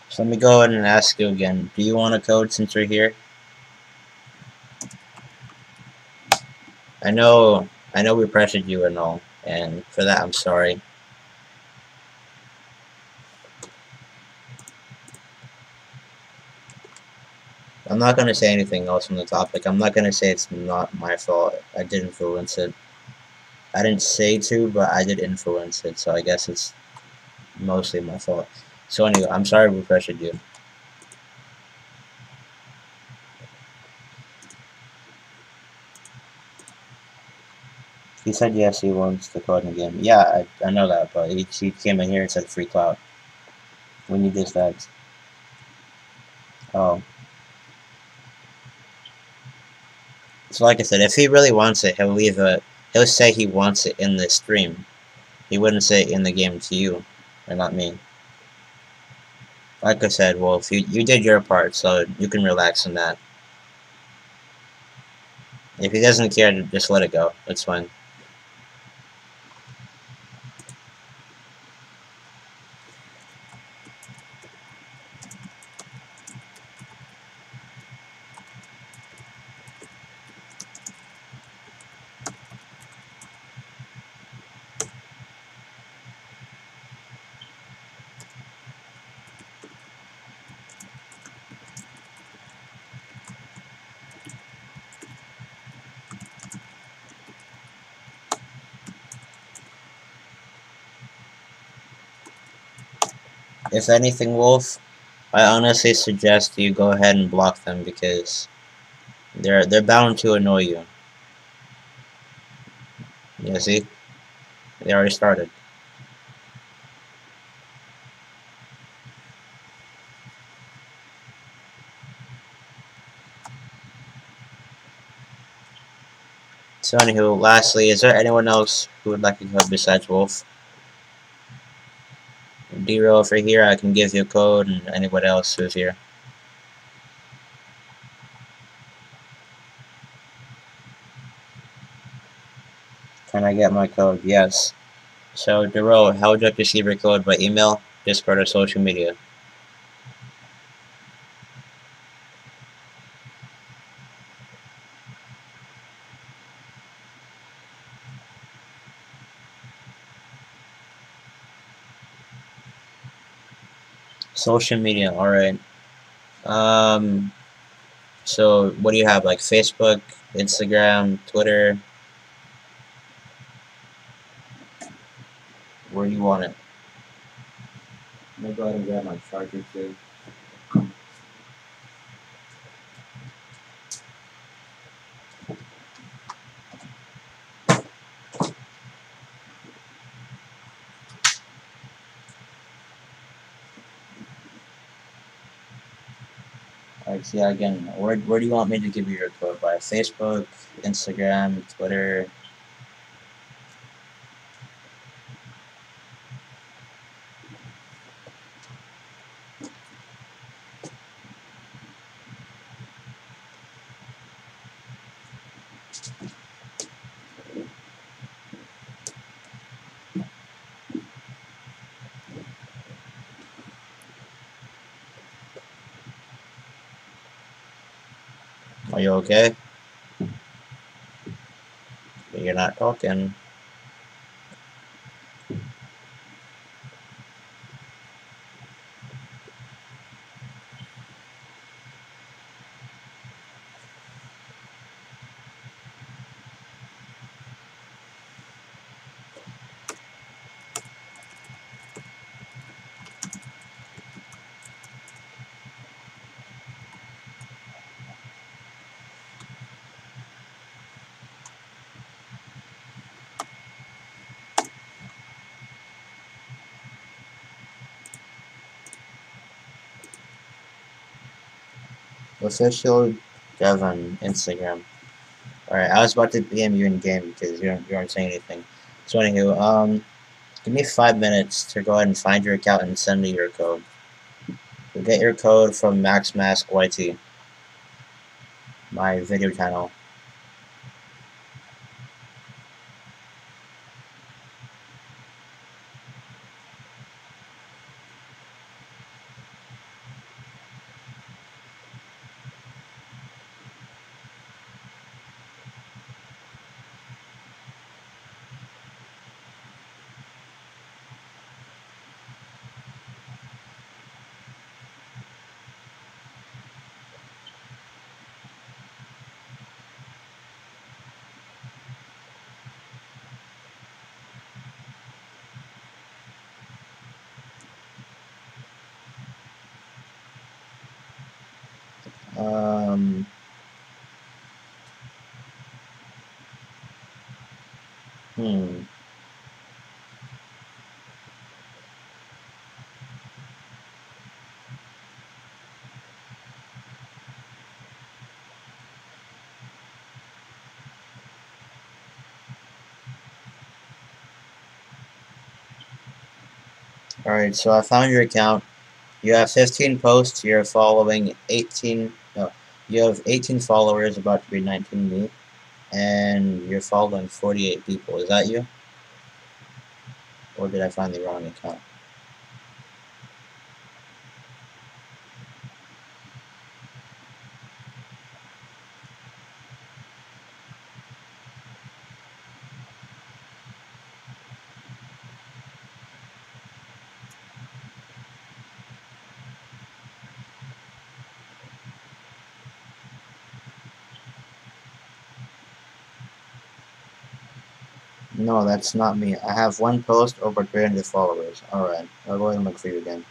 So let me go ahead and ask you again. Do you want a code since you're here? I know we pressured you and all, and for that I'm sorry. I'm not gonna say anything else on the topic. I'm not gonna say it's not my fault. I did influence it. I didn't say to, but I did influence it, so I guess it's mostly my fault. So anyway, I'm sorry we pressured you. He said yes, he wants the code in the game. Yeah, I know that, but he came in here and said free clout when you did that. Oh. So like I said, if he really wants it, he'll say he wants it in the stream. He wouldn't say it in the game to you, or not me. Like I said, Wolf, you did your part, so you can relax on that. If he doesn't care, just let it go. That's fine. If anything, Wolf, I honestly suggest you go ahead and block them because they're bound to annoy you. You see? They already started. So anywho, lastly, is there anyone else who would like a code besides Wolf? D-roll over here, I can give you a code, and anyone else who's here. Can I get my code? Yes. So, Dero, how would you like to receive your code by email, Discord, or social media? Social media, alright. Um, so what do you have, like Facebook, Instagram, Twitter? Where do you want it? Let me go ahead and grab my charger too. Alright, so yeah, again, where do you want me to give you your code by? Facebook, Instagram, Twitter? Are you okay? You're not talking. Official Devon Instagram. Alright, I was about to PM you in game because you aren't saying anything. So anywho, give me 5 minutes to go ahead and find your account and send me your code. You'll get your code from MaxMaskYT, my video channel. Um, hmm. Alright, so I found your account. You have 15 posts. You're following 18. No, you have 18 followers, about to be 19 me, and you're following 48 people. Is that you? Or did I find the wrong account? No, that's not me. I have one post over 300 followers. Alright, I'll go ahead and look for you again.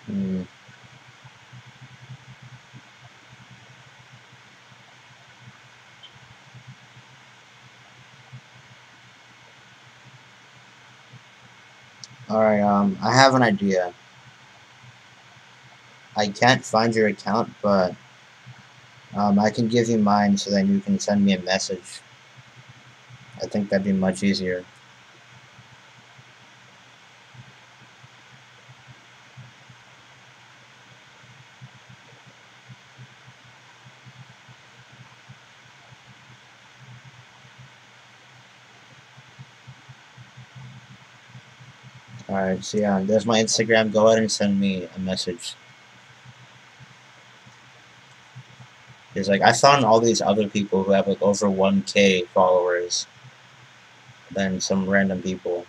Hmm. Alright, I have an idea. I can't find your account, but I can give you mine so then you can send me a message. I think that'd be much easier. Alright, so yeah, there's my Instagram. Go ahead and send me a message. It's like, I found all these other people who have like over 1K followers than some random people.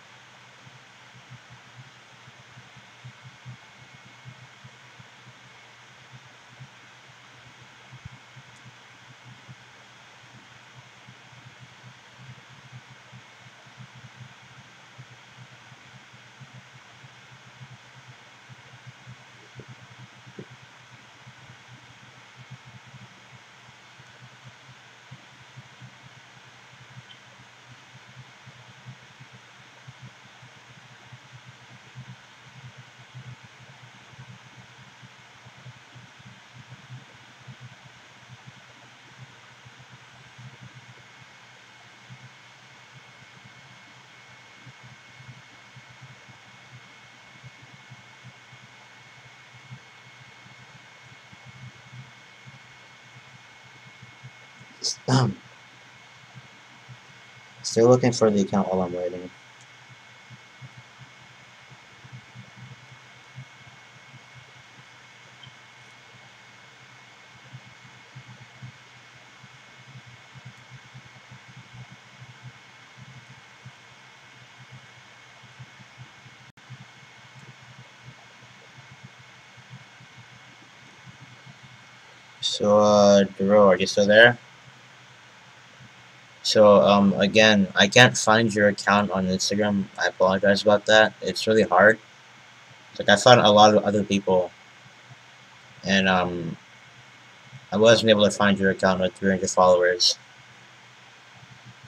Still looking for the account while I'm waiting. So, Dero, are you still there? So, again, I can't find your account on Instagram. I apologize about that. It's really hard. Like, I found a lot of other people, and, I wasn't able to find your account with 300 followers.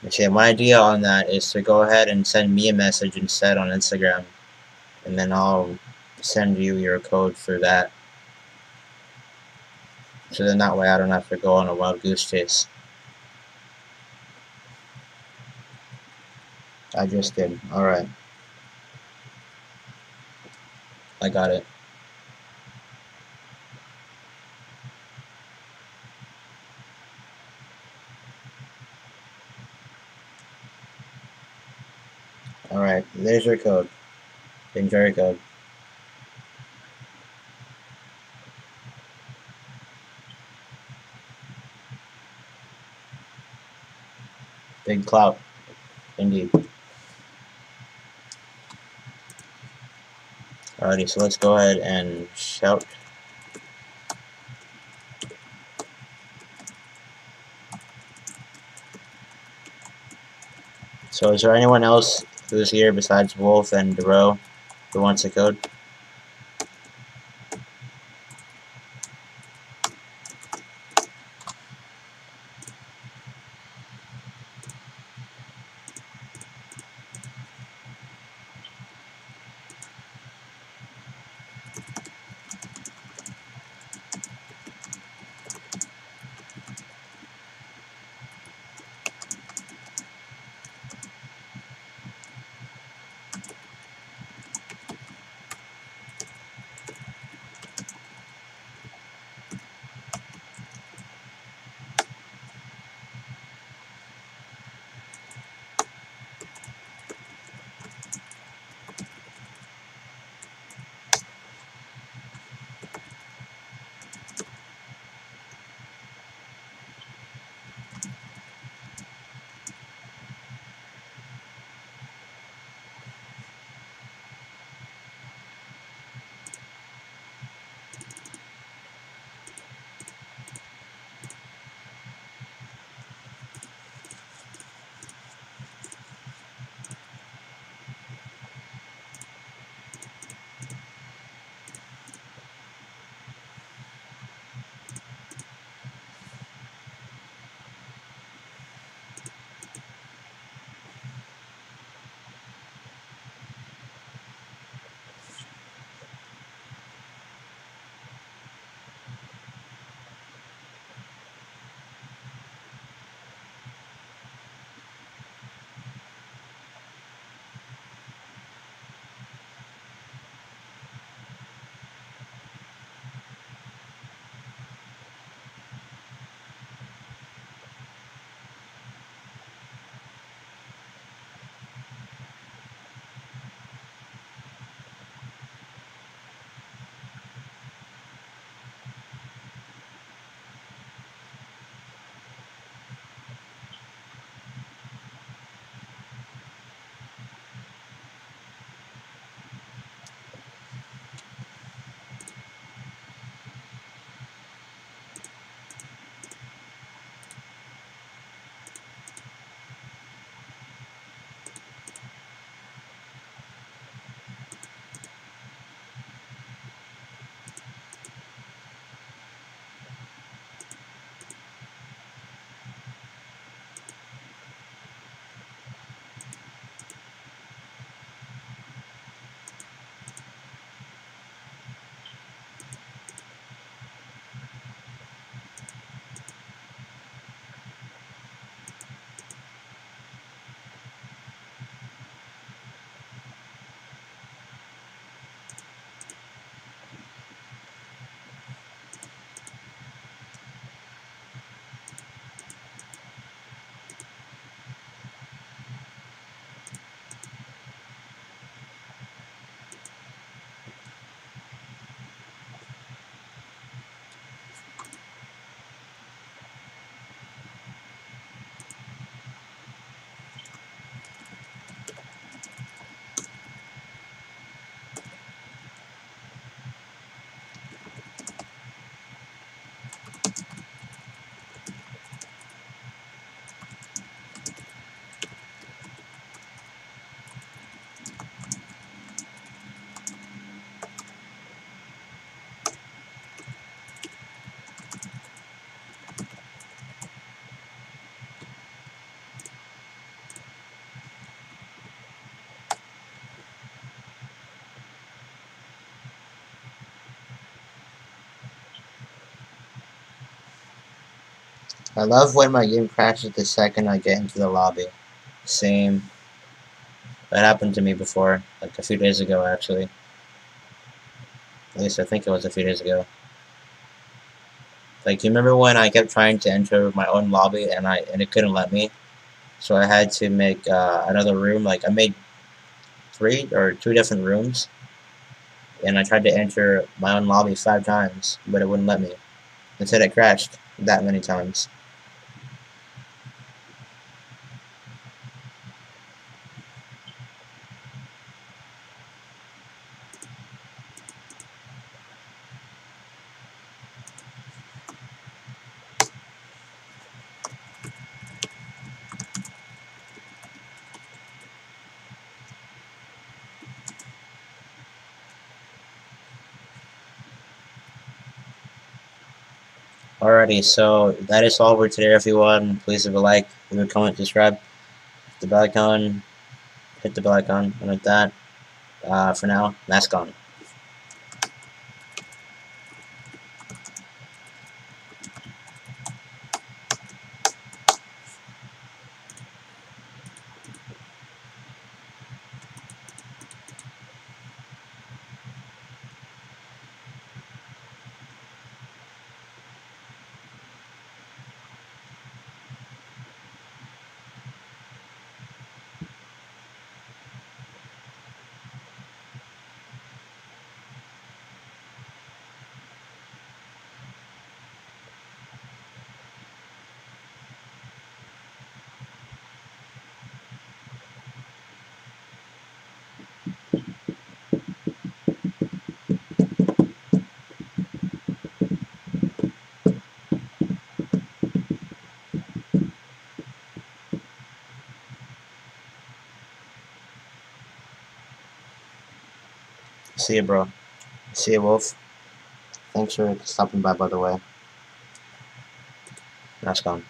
Okay, my idea on that is to go ahead and send me a message instead on Instagram, and then I'll send you your code for that. So then that way I don't have to go on a wild goose chase. I just did. Alright, I got it. Alright, there's your code. Enjoy your code. Big clout. Indeed. Alrighty, so let's go ahead and shout. So is there anyone else who's here besides Wolf and Dero who wants a code? I love when my game crashes the second I get into the lobby. Same. That happened to me before, like a few days ago actually. At least I think it was a few days ago. Like, you remember when I kept trying to enter my own lobby and it couldn't let me? So I had to make another room. Like, I made 2 different rooms, and I tried to enter my own lobby 5 times, but it wouldn't let me. Instead, it crashed that many times. Alrighty, so that is all for today, everyone. Please leave a like, leave a comment, subscribe, hit the bell icon, and with that, for now, mask on. See you, bro. See you, Wolf. Thanks for stopping by the way. Mask on.